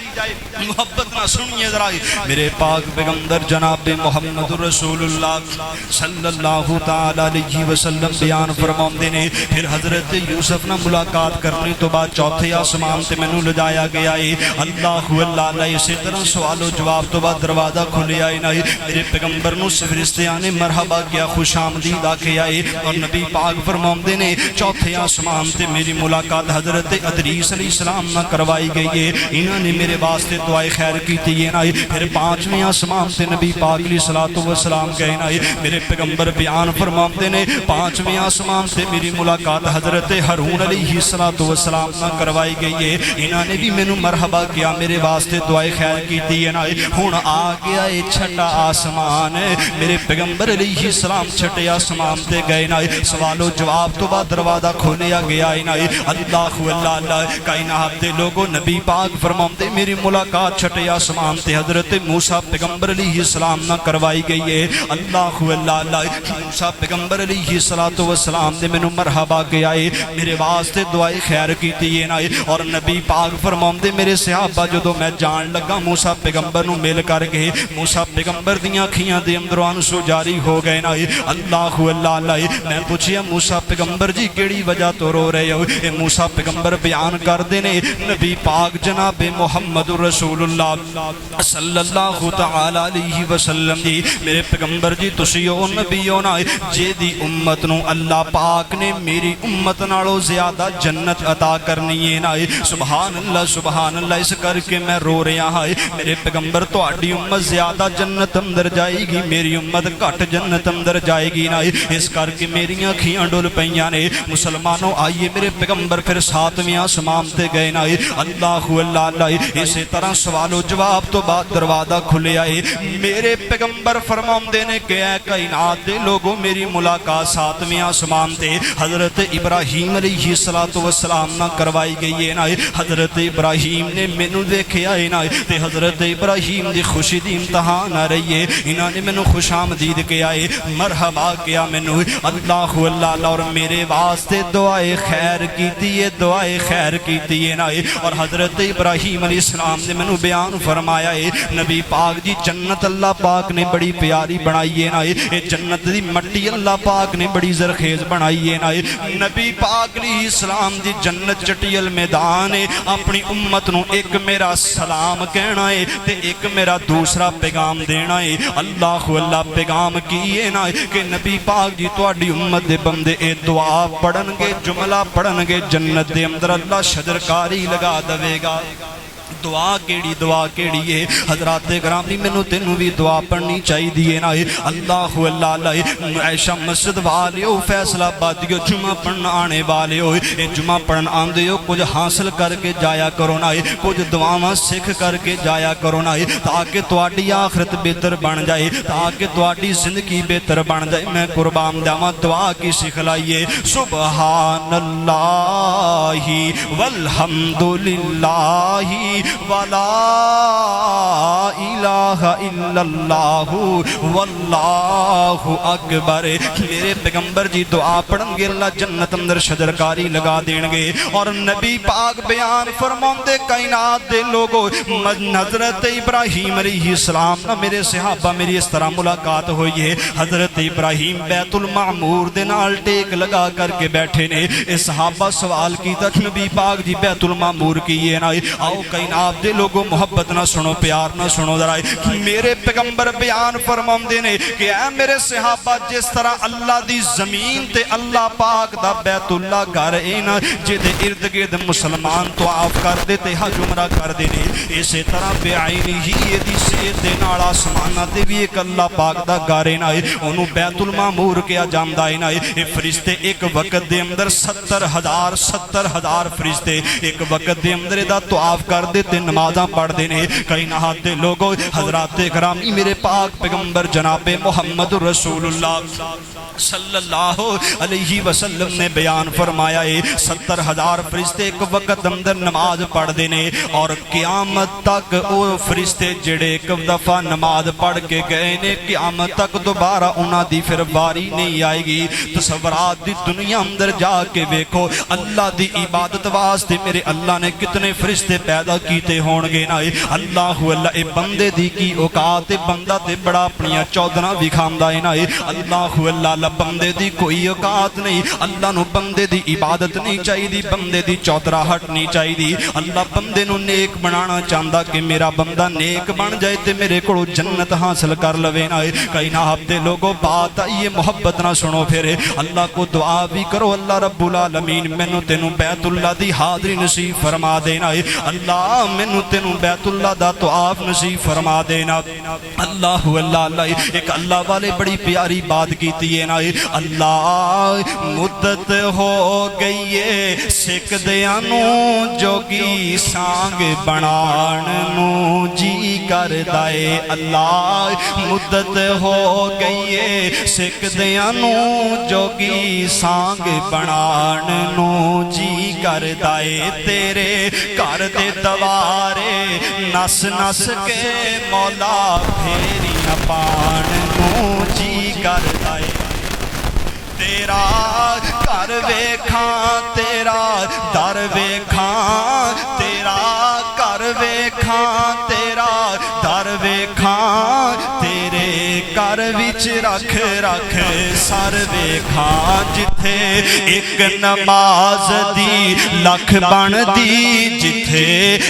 محبت نہ سنیے ذرا میرے پاک پیغمبر جناب محمد رسول اللہ صلی اللہ تعالی علیہ وسلم بیان فرماندے نے پھر حضرت یوسف نہ ملاقات کرنے تو بعد چوتھے آسمان تے مینوں لجایا گیا ہے اللہ اللہ اسی طرح سوال و جواب تو بعد دروازہ کھلے آئے نہ میرے پیغمبر نو فرشتیاں نے مرحبا کیا خوش آمدید آکھیا ہے اور نبی پاک فرماندے نے چوتھے آسمان تے میری ملاقات حضرت ادریس علیہ السلام نہ کروائی گئی ہے انہوں نے میرے واسطے دعائے خیر کی تھی نا پھر پانچویں آسمان تے نبی پاک علیہ السلام گئے نا میرے پیغمبر بیان فرماتے نے پانچویں آسمان سے میری ملاقات حضرت ہارون علیہ السلام نہ کروائی گئی ہے انہوں نے بھی مینوں مرحبا کیا میرے واسطے دعائے خیر کی تھی نا ہن آ گیا اے چھٹا آسمان میرے پیغمبر علیہ السلام چھٹے آسمان تے گئے نا سوال و جواب تو بعد دروازہ کھولیا گیا ہے نا اللہ اللہ کائنات دے لوگوں نبی پاک فرماتے میری ملاقات چھٹے آسمان تے حضرت موسیٰ پیغمبر علیہ السلام نہ کروائی گئی ہے اللہ اللہ موسیٰ پیغمبر علیہ السلام نے مینوں مرحبا کیا ہے میرے واسطے دعائے خیر کیتی ہے نا اور نبی پاک فرماتے میرے صحابہ جدوں میں جان لگا موسیٰ پیغمبر نو مل کر گئے موسیٰ پیغمبر دیاں اکھیاں دے اندروں آنسو جاری ہو گئے نا اللہ اللہ میں پوچھیا موسیٰ پیغمبر جی کیڑی وجہ تو رو رہے ہو اے موسیٰ پیغمبر بیان کر دینے نبی پاک جناب محمد رسول اللہ صلی اللہ تعالی علیہ وسلم جی میرے پیغمبر جی تسی او نبی ہو نا جے دی امت نو اللہ پاک نے میری امت نالوں زیادہ جنت عطا کرنی ہے نا سبحان اللہ اس کر کے میں رو رہا ہاں میرے پیغمبر تہاڈی امت زیادہ جنت اندر جائے گی میری امت گھٹ جنت اندر جائے گی نا اس کر کے میری اکھیاں ڈول پیاں نے مسلمانوں آئیے میرے پیغمبر پھر ساتویں آسمان تے گئے نا اللہ اللہ اسی طرح سوال و جواب تو بعد دروازہ کھلے آئے میرے پیغمبر فرماندے نے کہ اے کائنات دے لوگوں میری ملاقات ساتویں آسمان تے حضرت ابراہیم علیہ السلام نہ کروائی گئی ہے نا حضرت ابراہیم نے مینوں دیکھیا ہے نا تے حضرت ابراہیم دی خوشی دی امتحان آ رہی ہے انہاں نے مینوں خوش آمدید کیا ہے مرحبا کیا مینوں اللہ اللہ اور میرے واسطے دعائے خیر کیتی ہے دعائے خیر کیتی ہے نا اور حضرت ابراہیم علیہ السلام نے مینوں بیان فرمایا ہے نبی پاک جی جنت اللہ پاک نے بڑی پیاری بنائی ہے نا یہ جنت دی مٹی اللہ پاک نے بڑی زرخیز بنائی ہے نا نبی پاک علیہ السلام دی جنت چٹیل میدان ہے اپنی امت نو ایک میرا سلام کہنا ہے تے ایک میرا دوسرا پیغام دینا ہے اللہ اللہ پیغام کیے نا کہ نبی پاک جی تواڈی امت دے بندے اے دعا پڑھن گے جملہ پڑھن گے جنت دے اندر اللہ شجرکاری لگا دے گا دعا کیڑی ہے حضرات گرامی مینوں تینوں بھی دعا پڑھنی چاہیے نا اللہ اللہ عائشہ مسجد والیو فیصلہ آبادیو جمعہ پڑھن آنے والے ہو جمعہ پڑھن آندے ہو کچھ حاصل کر کے جایا کرو نا کچھ دعاواں سکھ کر کے جایا کرو نا تاکہ تواڈی آخرت بہتر بن جائے تاکہ تواڈی زندگی بہتر بن جائے میں قربان جاواں دعا کی سکھلائیے سبحان اللہ والحمد للہ ولا الہ الا اللہ واللہ اکبر میرے پیغمبر جی دعا پڑھن گے اللہ جنت اندر شجرکاری لگا دین گے اور نبی پاک بیان فرماندے کائنات دے لوگو حضرت ابراہیم علیہ السلام نا میرے صحابہ میری اس طرح ملاقات ہوئی ہے حضرت ابراہیم بیت المعمور دے نال ٹیک لگا کر کے بیٹھے نے اس صحابہ سوال کی تک نبی پاک جی بیت المعمور کی یہ نا آؤ کائنات دے لوگو محبت نہ سنو پیار نہ سنو ذرا میرے پیغمبر بیان فرماندے نے کہ اے میرے صحابہ جس طرح اللہ دی زمین تے اللہ پاک دا بیت اللہ گھر اے نا جدے ارد گرد مسلمان طواف کر دے تے حج عمرہ کر دے نے اسی طرح بے عینی ہی یہ دی سید دے نال آسماناں تے بھی ایک اللہ پاک دا گھر اے نا اونوں بیت المعمور کیا جاندا اے نا اے فرشتے ایک وقت دے اندر 70,000 فرشتے ایک وقت دے اندر دا طواف کر دے تے نمازاں پڑھ دے نے کئی نہات دے لوگوں حضرات گرامی میرے پاک پیغمبر جناب محمد رسول اللہ صلی اللہ علیہ وسلم نے بیان فرمایا ہے 70,000 فرشتے ایک وقت اندر نماز پڑھ دینے اور قیامت تک وہ فرشتے جڑے ایک دفعہ نماز پڑھ کے گئے نے قیامت تک دوبارہ انہاں دی پھر باری نہیں آئے گی تصورات دی دنیا اندر جا کے دیکھو اللہ دی عبادت واسطے میرے اللہ نے کتنے فرشتے پیدا کیتے ہون گے نا اللہ اے بندے دی کی اوقات بندہ تے بڑا اپنی چودنا وکھاندا ہے نا اللہ اللہ بندے دی کوئی اوقات نہیں اللہ نو بندے دی عبادت نہیں چاہی دی بندے دی چودراہٹ نہیں چاہی دی اللہ بندے نو نیک بنانا چاہندا کہ میرا بندہ نیک بن جائے تے میرے کو جنت حاصل کر لوے نا کئی نہ آپ دے لوگوں بات آئیے محبت نہ سنو پھر اللہ کو دعا بھی کرو اللہ رب العالمین مینوں تینوں بیت اللہ دی حاضری نصیب فرما دینا اللہ مینوں تینوں بیت اللہ دا طواف نصیب فرما دینا اللہ اللہ ایک اللہ والے بڑی پیاری بات کیتی ہے نا اللہ مدت ہو گئی ہے سکھ دیاں نو جوگی سانگ بنان نو جی کردا ہے اللہ مدت ہو گئی ہے سکھ دیاں نو جوگی سانگ بنان نو جی کردا ہے تیرے گھر دے دوارے نس نس کے مولا پھیریاں پان نو جی کردا ہے تیرا گھر ویکھاں تیرا در ویکھاں تیرا گھر ویکھاں تیرا در ویکھاں تیرے گھر وچ رکھ رکھ سر ویکھاں جتھے ایک نماز دی لکھ بن دی جتھے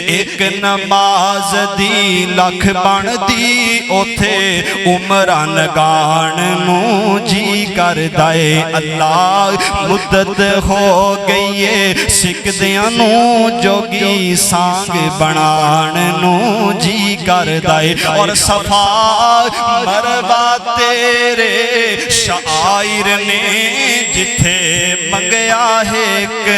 ایک نماز دی لکھ بن دی اوتھے عمران گان نو جی کردا اے اللہ مدت ہو گئی ہے سکھ دیاں نو جوگی سانگ بنان نو جی کردا اے اور صفا مروا تیرے شاعر نے جتھے منگیا ایک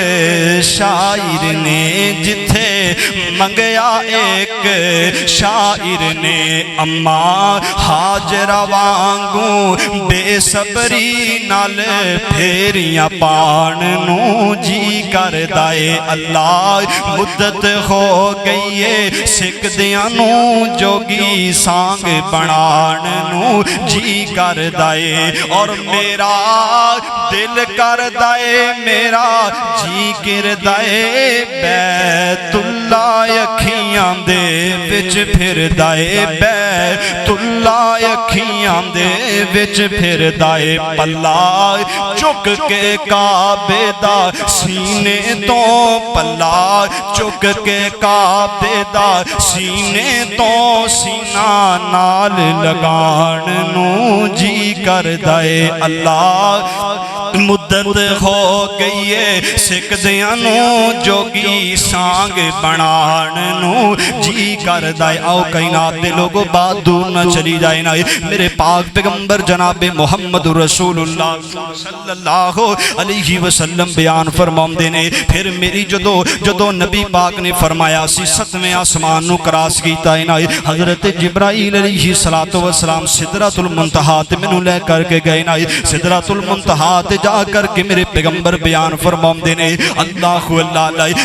شاعر نے جتھے منگیا ایک شاعر نے اماں حاجرہ وانگوں بے صبری نال پھیریاں پان نو جی کردا اے اللہ مدت ہو گئی ہے سکھ دیاں نو جوگی سانگ بنان نو جی کردا اے اور میرا دل کردا اے میرا جی کردا اے بیت اللہ اکھیاں دے وچ پھردا اے بیت اللہ اکھیاں دے وچ پھردا اے پلا چک کے کعبے دا سینے تو پلا چک کے کعبے دا سینے تو سینہ نال لگان نو جی کردا اے اللہ مدت ہو گئی ہے سکھ دیاں نو جوگی سانگ بنان نو نو جی کردا ہے آؤ کائنات دے لوگو بات دور نہ چلی جائے نا میرے پاک پیغمبر جناب محمد رسول اللہ صلی اللہ علیہ وسلم بیان فرماؤندے نے پھر میری جدو نبی پاک نے فرمایا سی 7ویں آسمان نو کراس کیتا ہے نا حضرت جبرائیل علیہ السلام سدرۃ المنتہا تے مینوں لے کر کے گئے نا سدرۃ المنتہا تے جا کر کے میرے پیغمبر بیان فرماؤندے نے اللہ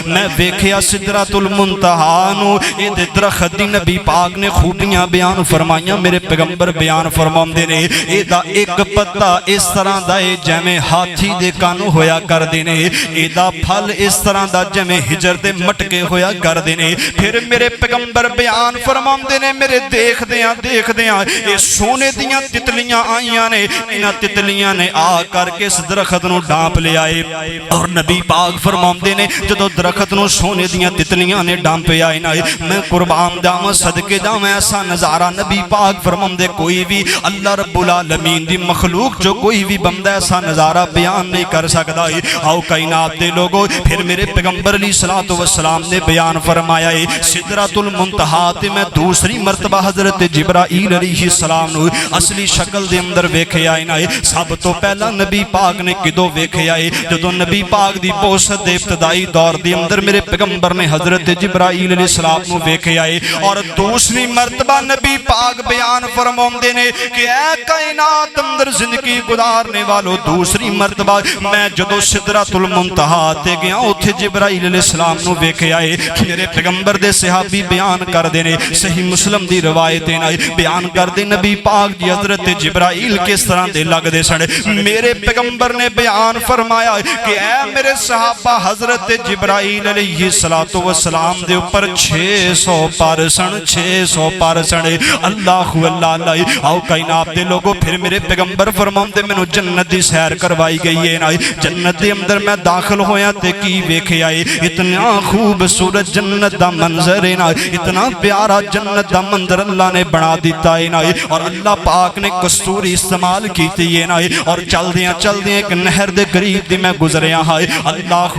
میں ویکھیا سدرۃ المنتہا نو اے دے درخت دی نبی پاک نے خوبیاں بیان فرمائیاں میرے پیغمبر بیان فرماؤندے نے اے دا ایک پتا اس طرح دا اے جویں ہاتھی دے کان ہویا کردے نے اے دا پھل اس طرح دا جویں ہجر دے مٹکے ہویا کردے نے پھر میرے پیغمبر بیان فرماؤندے نے میرے دیکھ دیاں اے سونے دیاں تتلیاں آئیاں نے انہاں تتلیاں نے آ کر کے اس درخت نو ڈانپ لے آئے اور نبی پاک فرماؤندے نے جدو درخت نو سونے دیاں تتلیاں نے ڈانپے آئے نا میں قربان جاواں صدقے جاواں ایسا نظارہ نبی پاک فرماؤندے کوئی بھی اللہ رب العالمین دی مخلوق جو کوئی بھی بندہ ایسا نظارہ بیان نہیں کر سکتا ہے آؤ کائنات دے لوگو پھر میرے پیغمبر علیہ السلام نے بیان فرمایا ہے سدرۃ المنتہا تے میں دوسری مرتبہ حضرت جبرائیل علیہ السلام نو اصلی شکل دے اندر ویکھے آئے نا سب تو پہلا نبی پاک نے کدو ویکھے آئے جدو نبی پاک دی بوست دے ابتدائی دور دے اندر میرے پیغمبر نے حضرت جبرائیل علیہ السلام نو ویکھے آئے اور دوسری مرتبہ نبی پاک بیان فرماؤندے نے کہ اے کائنات اندر زندگی گزارنے والو دوسری مرتبہ میں جدو سدرۃ المنتہا تے گیا اوتھے جبرائیل علیہ السلام نو ویکھے آئے میرے پیغمبر دے صحابی بیان کر دے نے صحیح مسلم دی روایت ہے بیان کر دے نبی پاک جی حضرت جبرائیل کس طرح دے لگ دے سن میرے پیغمبر نے بیان فرمایا کہ اے میرے صحابہ حضرت جبرائیل علیہ السلام دے اوپر 600 پر سن 600 پر سن اللہ آؤ کائنات دے لوگو پھر میرے پیغمبر فرماؤندے مینوں جنت دی سیر کروائی گئی ہے نا جنت دے اندر میں داخل ہویا تے کی ویکھے آئے اتنا خوبصورت جنت دا منظر ہے نا اتنا پیارا جنت دا منظر اللہ نے بنا دیتا ہے نا اور اللہ پاک نے کستوری استعمال کیتی ہے نا اور چل دیاں ایک نہر دے قریب دی میں گزریا ہے اللہ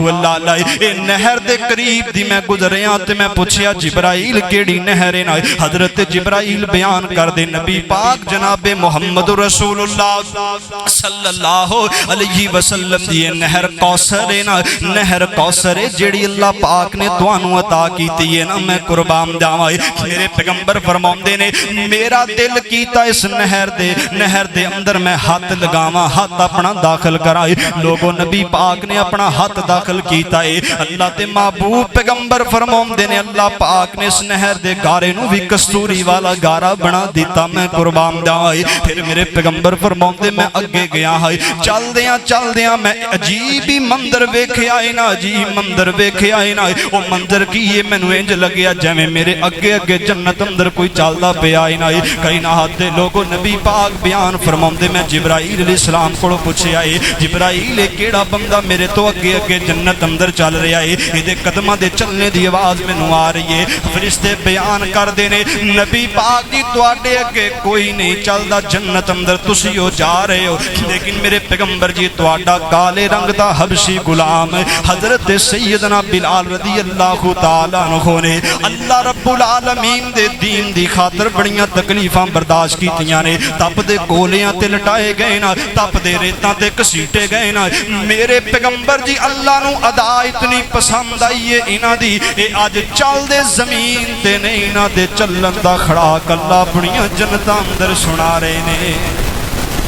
اے نہر دے قریب دی میں گزریا تے میں پوچھیا جبرائیل کیڑی نہر ہے نا حضرت جبرائیل بیان کر دے نبی پاک جناب محمد رسول اللہ صلی اللہ علیہ وسلم دی نہر کوثر ہے نا نہر کوثر ہے جیڑی اللہ پاک نے توانو عطا کیتی ہے نا میں قربان جاواں میرے پیغمبر فرماؤندے نے میرا دل کیتا اس نہر دے اندر میں ہاتھ لگاواں ہاتھ اپنا داخل کرائے لوگوں نبی پاک نے اپنا ہاتھ داخل کیتا ہے اللہ تے محبوب پیغمبر فرماؤندے نے اللہ پاک نے اس نہر دے گارے نو بھی کستوری والا گارا بنا دیتا میں قربان جاواں پھر میرے پیغمبر فرماؤندے میں اگے گیا ہے چل دیاں میں عجیب ہی مندر ویکھے آئے نا عجیب مندر ویکھے آئے نا وہ مندر کی یہ مینوں انج لگیا جویں میرے اگے جنت اندر کوئی چلدا پیا ہے نا کائنات دے لوگو نبی پاک بیان فرماؤندے میں جبرائیل علیہ السلام کولوں پوچھیا ہے جبرائیل کیڑا بندہ میرے تو اگے جنت اندر چل رہا ہے ایدے قدماں دے چلنے دی آواز مینوں آ رہی ہے فرشتے بیان کر دے نے نبی پاک جی تواڈے اگے کوئی نہیں چلدا جنت اندر تسی ہو جا رہے ہو لیکن میرے پیغمبر جی تواڈا کالے رنگ دا حبشی غلام حضرت سیدنا بلال رضی اللہ تعالی عنہ نے اللہ رب العالمین دے دین دی خاطر بڑیاں تکلیفاں برداشت کیتیاں نے تپ دے گولیاں تے لٹائے گئے نا تپ دے ریتاں تے کسیٹے گئے نا میرے پیغمبر جی اللہ نو ادا اتنی پسند آئی ہے انہاں دی اے اج چل دے زمین تے نہیں انہاں دے چلن دا کھڑاک اللہ بڑیاں جنتاں اندر سنا رہے نے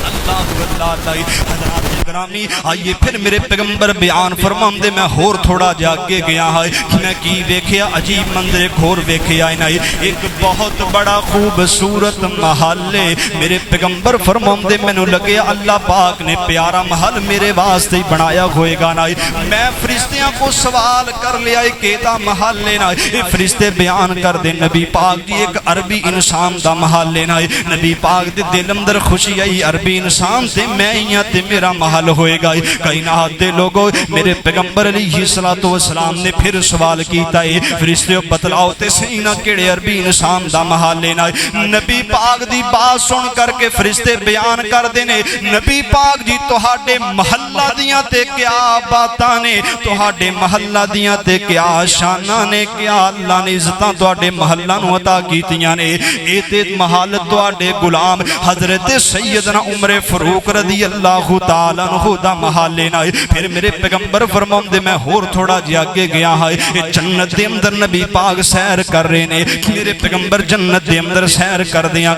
اللہ حضرات گرامی آئیے پھر میرے پیغمبر بیان فرماؤندے میں ہور تھوڑا جاگے گیا ہے میں کی ویکھیا عجیب منظر ایک ہور ویکھے آئے نا ایک بہت بڑا خوبصورت محل ہے میرے پیغمبر فرماؤندے مینوں لگے اللہ پاک نے پیارا محل میرے واسطے بنایا ہوئے گا نا میں فرشتیاں کو سوال کر لیا کیدا محل لینا فرشتے بیان کر دے نبی پاک جی ایک عربی انسان دا محل لینا نبی پاک دے دل اندر خوشی آئی عربی انسان انسان تے میں ہی تے میرا محل ہوئے گا۔ کائنات دے لوگو میرے پیغمبر علیہ السلام نے پھر سوال کیتا ہے فرشتیو بتلاؤ تے سینہ کیڑے عربی انسان دا محل لینا ہے۔ نبی پاک دی بات سن کر کے فرشتے بیان کر دینے نبی پاک جی تہاڈے محلہ دیاں تے کیا باتاں نے، تہاڈے محلہ دیاں تے کیا شاناں نے، کیا اللہ نے عزتاں تہاڈے محلہ نو عطا کیتیاں نے۔ اے تے محل تہاڈے غلام حضرت سیدنا عمر فاروق رضی اللہ تعالی عنہ دا محل لینا ہے۔ پھر میرے پیغمبر فرماؤں دے میں ہور تھوڑا جی آگے گیا ہے، جنت دے اندر نبی پاک سیر کر رہے نے، میرے پیغمبر جنت دے اندر سیر کر دیاں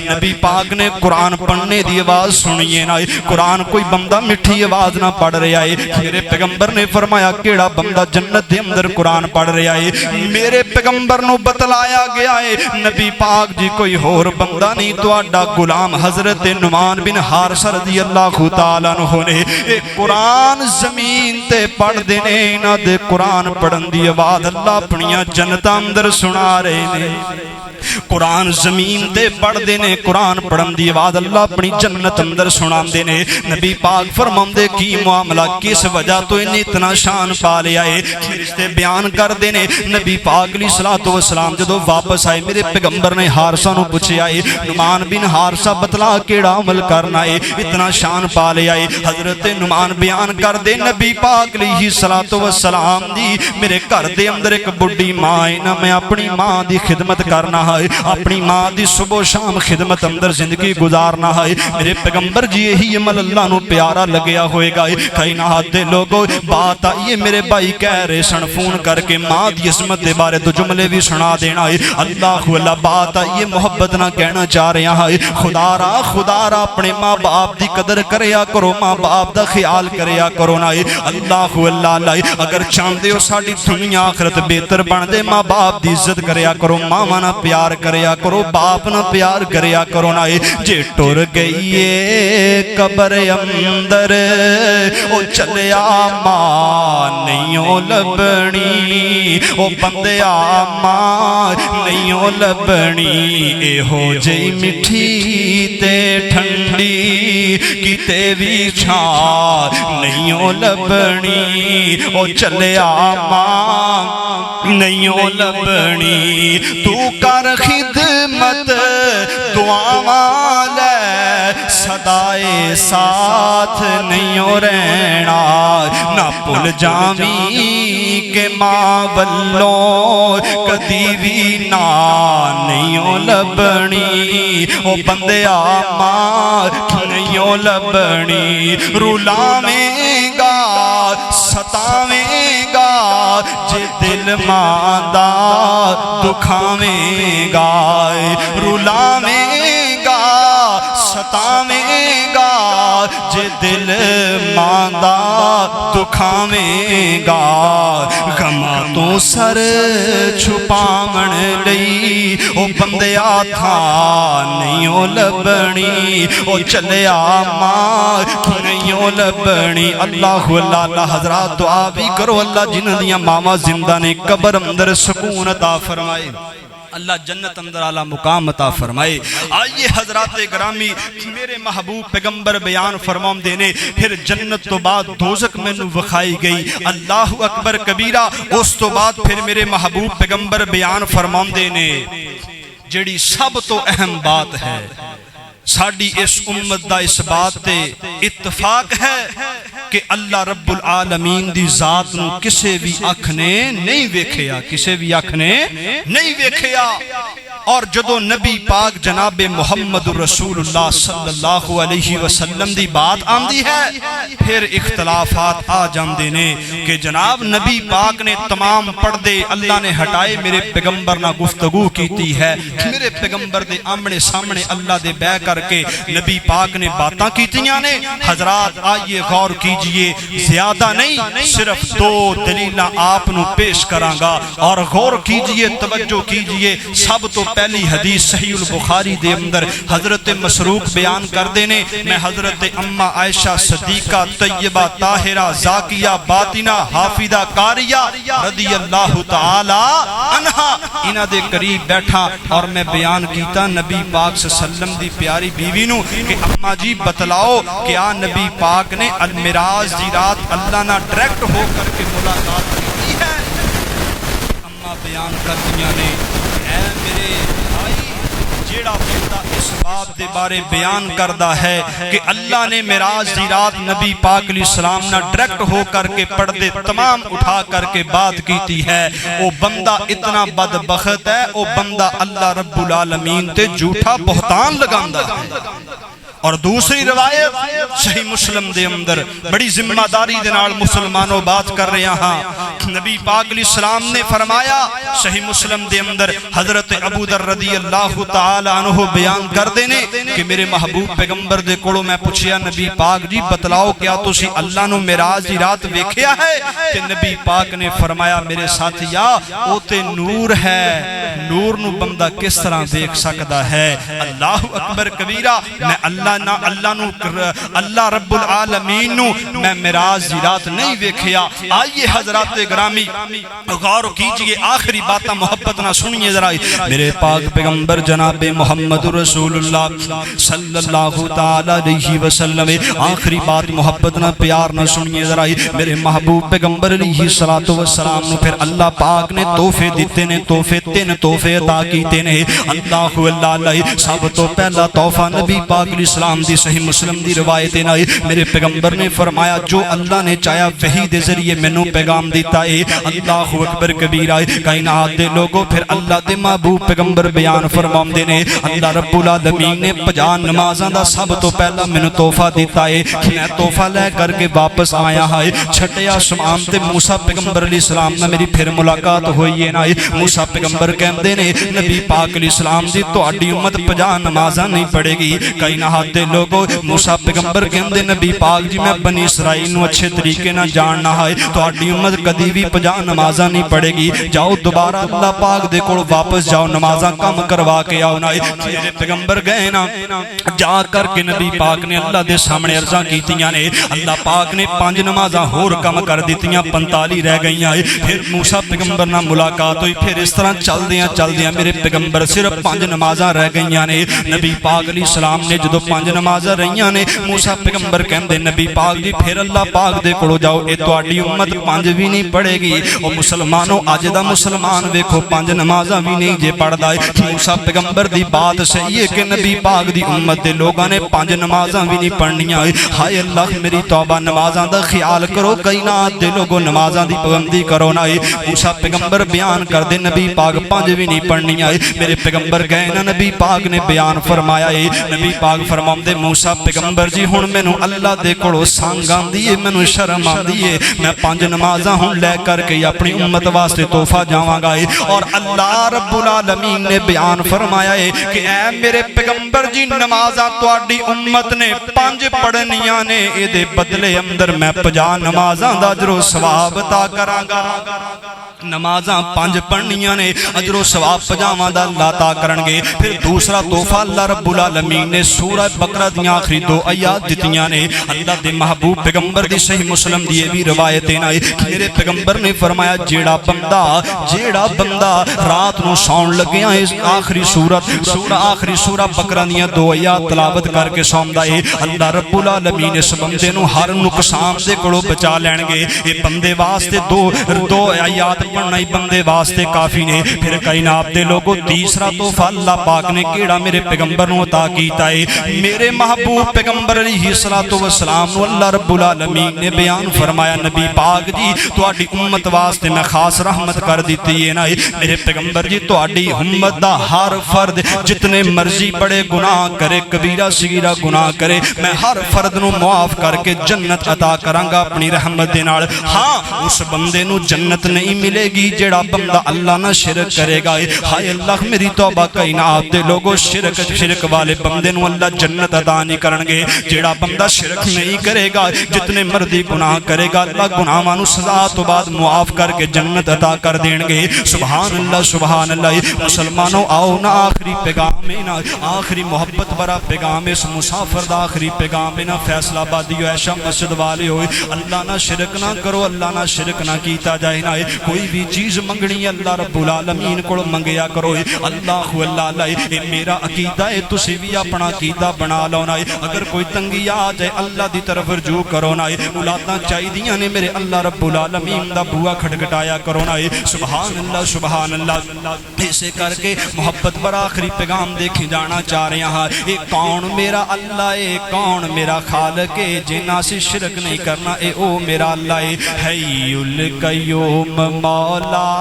نبی پاک نے قرآن پڑھنے دی آواز سنیے نا، قرآن کوئی بندہ مٹھی آواز نہ پڑھ رہا ہے۔ میرے پیغمبر نے فرمایا کیڑا بندہ جنت دے اندر قرآن پڑھ رہا ہے؟ میرے پیغمبر نو بتلایا گیا ہے نبی پاک جی کوئی ہور بندہ نہیں تہاڈا غلام حضرت نعمان بن حارثہ رضی اللہ تعالی عنہ نے قرآن زمین تے پڑھ دینے نہ دے قرآن پڑھن دی آواز اللہ اپنیاں جنتاں اندر سنا رہے نے۔ قرآن زمین تے پڑھ دینے قرآن پڑھن دی آواز اللہ اپنی جنت اندر سنا دینے۔ نبی پاک فرماؤں دے کی معاملہ کس وجہ تو انہیں اتنا شان پا لیا ہے؟ فرشتے بیان کر دینے نبی پاک علیہ السلام جدو واپس آئے میرے پیغمبر نے حارثہ نو پوچھے آئے نعمان بن حارثہ بتلا کیڑا عمل کرنا ہے اتنا شان پا لیا ہے؟ حضرت نعمان بیان کر دے نبی پاک علیہ السلام دی میرے گھر دے اندر ایک بڑی ماں ہے نا، میں اپنی ماں دی خدمت کرنا ہے، اپنی ماں دی صبح و شام خدمت اندر زندگی گزارنا ہے۔ میرے پیغمبر جی یہی عمل اللہ نو پیارا لگیا ہوئے گا۔ کائنات دے لوگوں بات آئیے میرے بھائی کہہ رہے سن فون کر کے ماں دی عظمت دے بارے دو جملے بھی سنا دینا ہے۔ اللہ بات آئیے محبت نہ کہنا چاہ رہے ہیں خدا را اپنے ماں باپ دی قدر کریا کرو، ماں باپ دا خیال کریا کرو نا۔ اللہ اگر چاہتے ہو ساڈی دنیا آخرت بہتر بن دے ماں باپ دی عزت کریا کرو، ماں نہ پیار کریا کرو، باپ نہ پیار کریا کرو نا۔ جے ٹر گئیے قبر اندر او چلیا ماں نہیں لبنی، او بندیا ماں نہیں لبنی، اے ہو جئی مٹھی تے ٹھنڈی کتے بھی چھان نہیں لبنی، او چلیا ماں نہیں لبنی، تو کر خدمت دعاواں لے صدائے ساتھ نہیں رہنا، نہ بھول جاویں کہ ماں والوں کدی بھی نہ نہیں لبنی، او بندیا ماں نہیں لبنی، رلاویں گا ستاویں گا جے دل ماں دا دکھاویں گا، رلاویں گا ستاویں گا جے دل ماں دا دکھاویں گا، غماں تو سر چھپاون لئی او بندیا تھا نہیں لبنی، او چلیا ماں نہیں لبنی۔ اللہ حضرات دعا بھی کرو اللہ جنہاں دیاں ماواں زندہ نے قبر اندر سکون عطا فرمائے، اللہ جنت اندر اعلیٰ مقام عطا فرمائے۔ آئیے حضرات گرامی میرے محبوب پیغمبر بیان فرماؤں دینے پھر جنت تو بعد دوزخ میں نو وکھائی گئی، اللہ اکبر کبیرہ۔ اس تو بعد پھر میرے محبوب پیغمبر بیان فرماؤں دینے جڑی سب تو اہم بات ہے ساڑی اس امت دا اس بات تے اتفاق ہے کہ اللہ رب العالمین دی ذات نو کسے بھی اکھ نے نہیں ویکھیا، کسے بھی اکھ نے نہیں ویکھیا۔ اور جدو نبی پاک جناب محمد رسول اللہ صلی اللہ علیہ وسلم دی بات آمدی ہے پھر اختلافات آ جاندے نے کہ جناب نبی پاک نے تمام پردے اللہ نے ہٹائے، میرے پیغمبر نہ گفتگو کیتی ہے، میرے پیغمبر دے آمنے سامنے اللہ دے بے کر کے نبی پاک نے باتاں کیتیاں نے۔ حضرات آئیے غور کیجئے، زیادہ نہیں صرف دو دلیلہ آپ نو پیش کرانگا اور غور کیجئے، توجہ کیجئے۔ سب تو پہلی حدیث صحیح البخاری دے اندر حضرت مسروق بیان کر دینے میں حضرت اماں عائشہ صدیقہ طیبہ طاہرہ زاکیہ باطنہ حافظہ قاریہ رضی اللہ تعالی عنہا انہاں دے قریب بیٹھا اور میں بیان کیتا نبی پاک صلی اللہ علیہ وسلم دی پیاری بیوی نو کہ اماں جی بتلاؤ کیا نبی پاک نے المعراج دی رات اللہ نہ ڈائریکٹ ہو کر کے ملاقات کی ہے؟ اماں بیان کر دیا نے اے میرے بھائی جیڑا بندہ اس بات دے بارے بیان کردہ ہے کہ اللہ نے معراج دی رات نبی پاک علیہ السلام نہ ڈائریکٹ ہو کر کے پردے تمام اٹھا کر کے بات کیتی ہے، وہ بندہ اتنا بدبخت ہے، وہ بندہ اللہ رب العالمین تے جھوٹا بہتان لگاندہ ہے۔ اور دوسری روایت صحیح مسلم دے اندر بڑی ذمہ داری دے نال مسلمانوں بات کر رہے ہیں، نبی پاک علیہ السلام نے فرمایا صحیح مسلم دے اندر حضرت ابو ذر رضی اللہ تعالی عنہ بیان کر دینے کہ میرے محبوب پیغمبر دے کولوں میں پوچھیا نبی پاک جی بتلاؤ کیا تسی اللہ نو معراج دی رات ویکھیا ہے؟ کہ نبی پاک نے فرمایا میرے ساتھیا او تے نور ہے، نور نو بندہ کس طرح دیکھ سکتا ہے؟ اللہ اکبر کبیرہ، میں اللہ رب العالمین نو میں معراج دی رات نہیں ویکھیا۔ آئیے حضرات گرامی غور کیجئے، آخری باتاں محبت نہ سنیے ذرا، میرے پاک پیغمبر جناب محمد رسول اللہ صلی اللہ تعالی علیہ وسلم، آخری بات محبت نہ پیار نہ سنیے ذرا، میرے محبوب پیغمبر علیہ السلام نو پھر اللہ پاک نے تحفے دیتے نے، تحفے تین تحفے عطا کیتے نے۔ اللہ سب تو پہلا تحفہ نبی پاک علیہ السلام دی صحیح مسلم دی روایت نائی میرے پیغمبر نے فرمایا جو اللہ نے چاہیا وحی دے ذریعے مینوں پیغام دیتا ہے۔ اللہ اکبر کبیرہ، کائنات دے لوگوں پھر اللہ دے محبوب پیغمبر بیان فرماندے نے اللہ رب العالمین نے 50 نمازاں دا سب تو پہلا مینوں تحفہ دیتا ہے، میں تحفہ لے کر کے واپس آیا ہے، چھٹے آسمان تے موسیٰ پیغمبر علیہ السلام نہ میری پھر ملاقات ہوئی ہے۔ موسیٰ پیغمبر کہندے نے نبی پاک علیہ السلام دی تہاڈی امت 50 نمازاں نہیں پڑھے گی۔ کائنات دے لوگوں موسیٰ پیغمبر کہندے نبی پاک جی میں بنی اسرائیل نو اچھے طریقے نہ جاننا ہے، تہاڈی امت کدی بھی 50 نمازاں نہیں پڑھے گی، جاؤ دوبارہ اللہ پاک دے کول واپس جاؤ نمازاں کم کروا کے آؤ۔ میرے پیغمبر گئے نا جا کر کے نبی پاک نے اللہ دے سامنے عرضاں کیتیاں نے، اللہ پاک نے 5 نمازاں ہور کم کر دیتیاں، 45 رہ گئیاں۔ پھر موسیٰ پیغمبر نہ ملاقات ہوئی، پھر اس طرح چل دیاں میرے پیغمبر صرف 5 نمازاں رہ گئیاں نے۔ نبی پاک علیہ السلام نے جدو 5 نمازاں رہیاں نے موسیٰ پیغمبر کہندے نبی پاک جی پھر اللہ پاک دے کولو جاؤ، اے تہاڈی امت 5 بھی نہیں پڑھے گی۔ او مسلمانوں اج دا مسلمان ویکھو 5 نمازاں بھی نہیں جے پڑھدا ہے۔ موسیٰ پیغمبر دی بات صحیح ہے کہ نبی پاک دی امت دے لوگاں نے 5 نمازاں بھی نہیں پڑھنیاں۔ ہائے اللہ میری توبہ، نمازاں دا خیال کرو، کائنات دے لوگوں نمازاں دی پابندی کرو نا۔ موسیٰ پیغمبر بیان کر دے نبی پاک 5 بھی نہیں پڑھنیاں۔ میرے پیغمبر گئے نا نبی پاک نے بیان فرمایا ہے، نبی پاک فرماندے موسیٰ پیغمبر جی ہن مینوں اللہ دے کولوں سنگ آندی ہے، مینوں شرم آندی ہے، میں 5 نمازاں ہن لے کر کے اپنی امت واسطے تحفہ جاواں گا۔ اور اللہ رب العالمین نے بیان فرمایا ہے کہ اے میرے پیغمبر جی نمازاں تہاڈی امت نے 5 پڑھنیاں نے، اے دے بدلے اندر میں 50 نمازاں دا اجر و ثواب عطا کراں گا۔ نمازاں 5 پڑھنیاں نے، اجر و ثواب 50 دا اللہ عطا کرن گے۔ پھر دوسرا تحفہ اللہ رب العالمین نے سورہ بقرہ دیاں آخری 2 آیات دتیاں نے۔ اللہ دے محبوب پیغمبر دی صحیح مسلم دی بھی روایتیں آئی، میرے پیغمبر نے فرمایا جیڑا بندہ رات نو سون لگیا اس آخری آخری سورہ بقرہ دیاں 2 آیات تلاوت کر کے سوندا ہے، اللہ رب العالمین اس بندے نو ہر نقصان دے کولوں بچا لین گے۔ اے بندے واسطے 2 آیات پڑھنا ہی بندے واسطے کافی نے۔ پھر کائنات دے لوگوں تیسرا تحفہ اللہ پاک نے کیڑا میرے پیغمبر نو عطا کیتا ہے، میرے محبوب پیغمبر علیہ السلام نو اللہ رب العالمین نے بیان فرمایا نبی پاک جی تہاڈی امت واسطے میں خاص رحمت کر دیتی ہے نا۔ میرے پیغمبر جی تہاڈی امت دا ہر فرد جتنے مرضی بڑے گناہ کرے، کبیرہ صغیرہ گناہ کرے، میں ہر فرد نو معاف کر کے جنت عطا کرانگا اپنی رحمت دے نال۔ ہاں اس بندے نو جنت نہیں ملے گی جڑا بندہ اللہ نہ شرک کرے گا۔ ہائے اللہ میری توبہ کائنات دے لوگو، شرک والے بندے نو اللہ جنت عطا نہیں کرنگے۔ جڑا بندہ شرک نہیں کرے گا، جتنے مردی گناہ کرے گا، اللہ گناہاں نو سزا تو بعد معاف کر کے جنت عطا کر دیں گے۔ سبحان اللہ سبحان اللہ۔ مسلمانوں آؤ نا آخری پیغام ہے نا، آخری محبت برا پیغام اس مسافر دا آخری پیغام ہے نا، فیصل آبادی ایشا مسجد والے ہوئے، اللہ نہ شرک نہ کرو، اللہ نہ شرک نہ کیتا جائے نا۔ کوئی بھی چیز منگنی اللہ رب العالمین کو منگیا کرو، اللہ اللہ اے میرا عقیدہ ہے، تسی بھی اپنا عقیدہ بنا لو نا۔ اگر کوئی تنگی آ جائے اللہ دی طرف رجوع کرو نا، اولاداں چاہیدیاں نے میرے اللہ رب العالمین دا بوا کھٹکھٹایا کرو نا۔ سبحان اللہ سبحان اللہ۔ اسے کر کے محبت پر آخری پیغام دیکھیں جانا چاہ رہے ہیں۔ اے کون میرا اللہ ہے، کون میرا خالق ہے، جنہاں سے شرک نہیں کرنا، اے او میرا اللہ ہے۔ حی القیوم مولا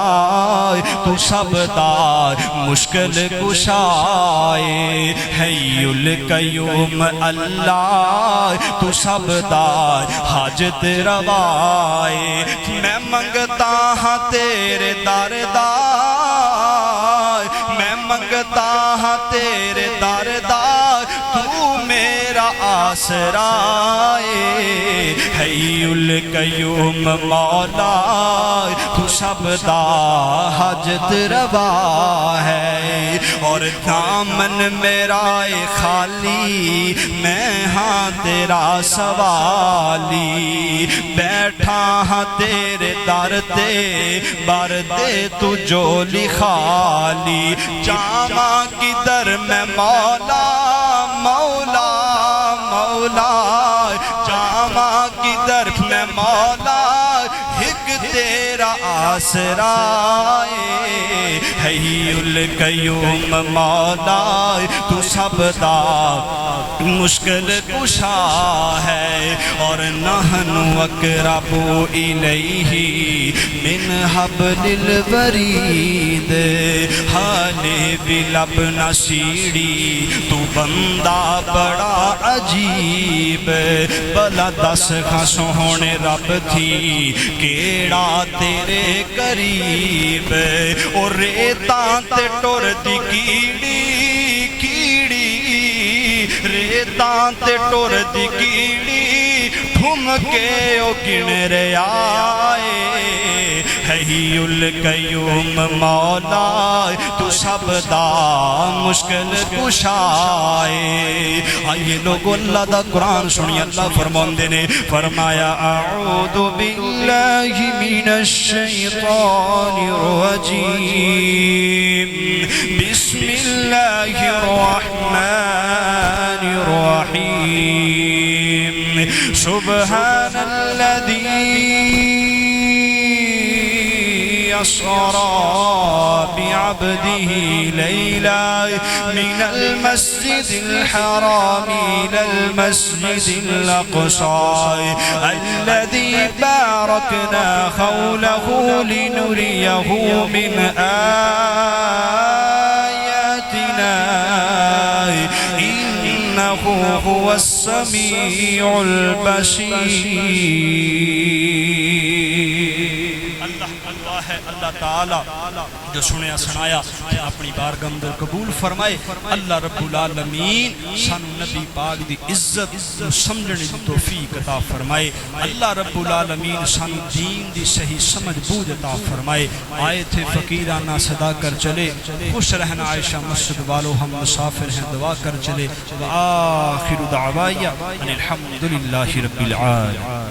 تو سب دار مشکل کشائے، حی القیوم اللہ تو سب دار حاجت روائے۔ میں منگتا ہاں تیرے در دار، میں منگتا ہاں تیرے در دار، تو میرا آسرا ہے۔ حی القیوم مولا تو سب دا حاجت روا ہے، اور دامن میرا خالی میں ہاں تیرا سوالی، بیٹھا ہاں تیرے در تے بار دے تو جولی خالی، جامع کی در میں مولا مولا مولا، جامع کی در میں مولا، ایک تیرا آسرا ہے۔ حی القیوم مولا تو سب دا مشکل کشا ہے، اور نحن اقرب الیہ من حبل الورید، حالے بھی لب نہ سیڑھی تو بندہ بڑا عجیب، بلا دس کھاں سوہنے رب تھی کیڑا تیرے قریب، اور ریتاں تے ٹور دی کیڑی کیڑی، ریتاں تے ٹور دی کیڑی، ٹھم کے او گن رے آئے۔ حی القیوم مولا تو سب دا مشکل کشائے۔ آئیے لوگو اللہ دا قرآن سنی، اللہ فرماندے نے فرمایا اعوذ باللہ من الشیطان الرجیم، بسم اللہ الرحمن الرحیم، سبحان الذی أسرى بعبده ليلا من المسجد الحرام إلى المسجد الأقصى الذي باركنا حوله لنريه من آياتنا إنه هو السميع البصير۔ اللہ تعالیٰ جو سنیا سنایا اپنی بارگاہ اندر قبول فرمائے۔ اللہ رب العالمین سانو نبی پاک دی عزت سمجھنے دی توفیق عطا فرمائے۔ اللہ رب العالمین سانو دین دی صحیح سمجھ بوجھ عطا فرمائے۔ آئے تھے فقیرانہ صدا کر چلے، خوش رہنا عائشہ مسجد والو، ہم مسافر ہیں دعا کر چلے۔ وآخر دعوائیا ان الحمدللہ رب العالمین۔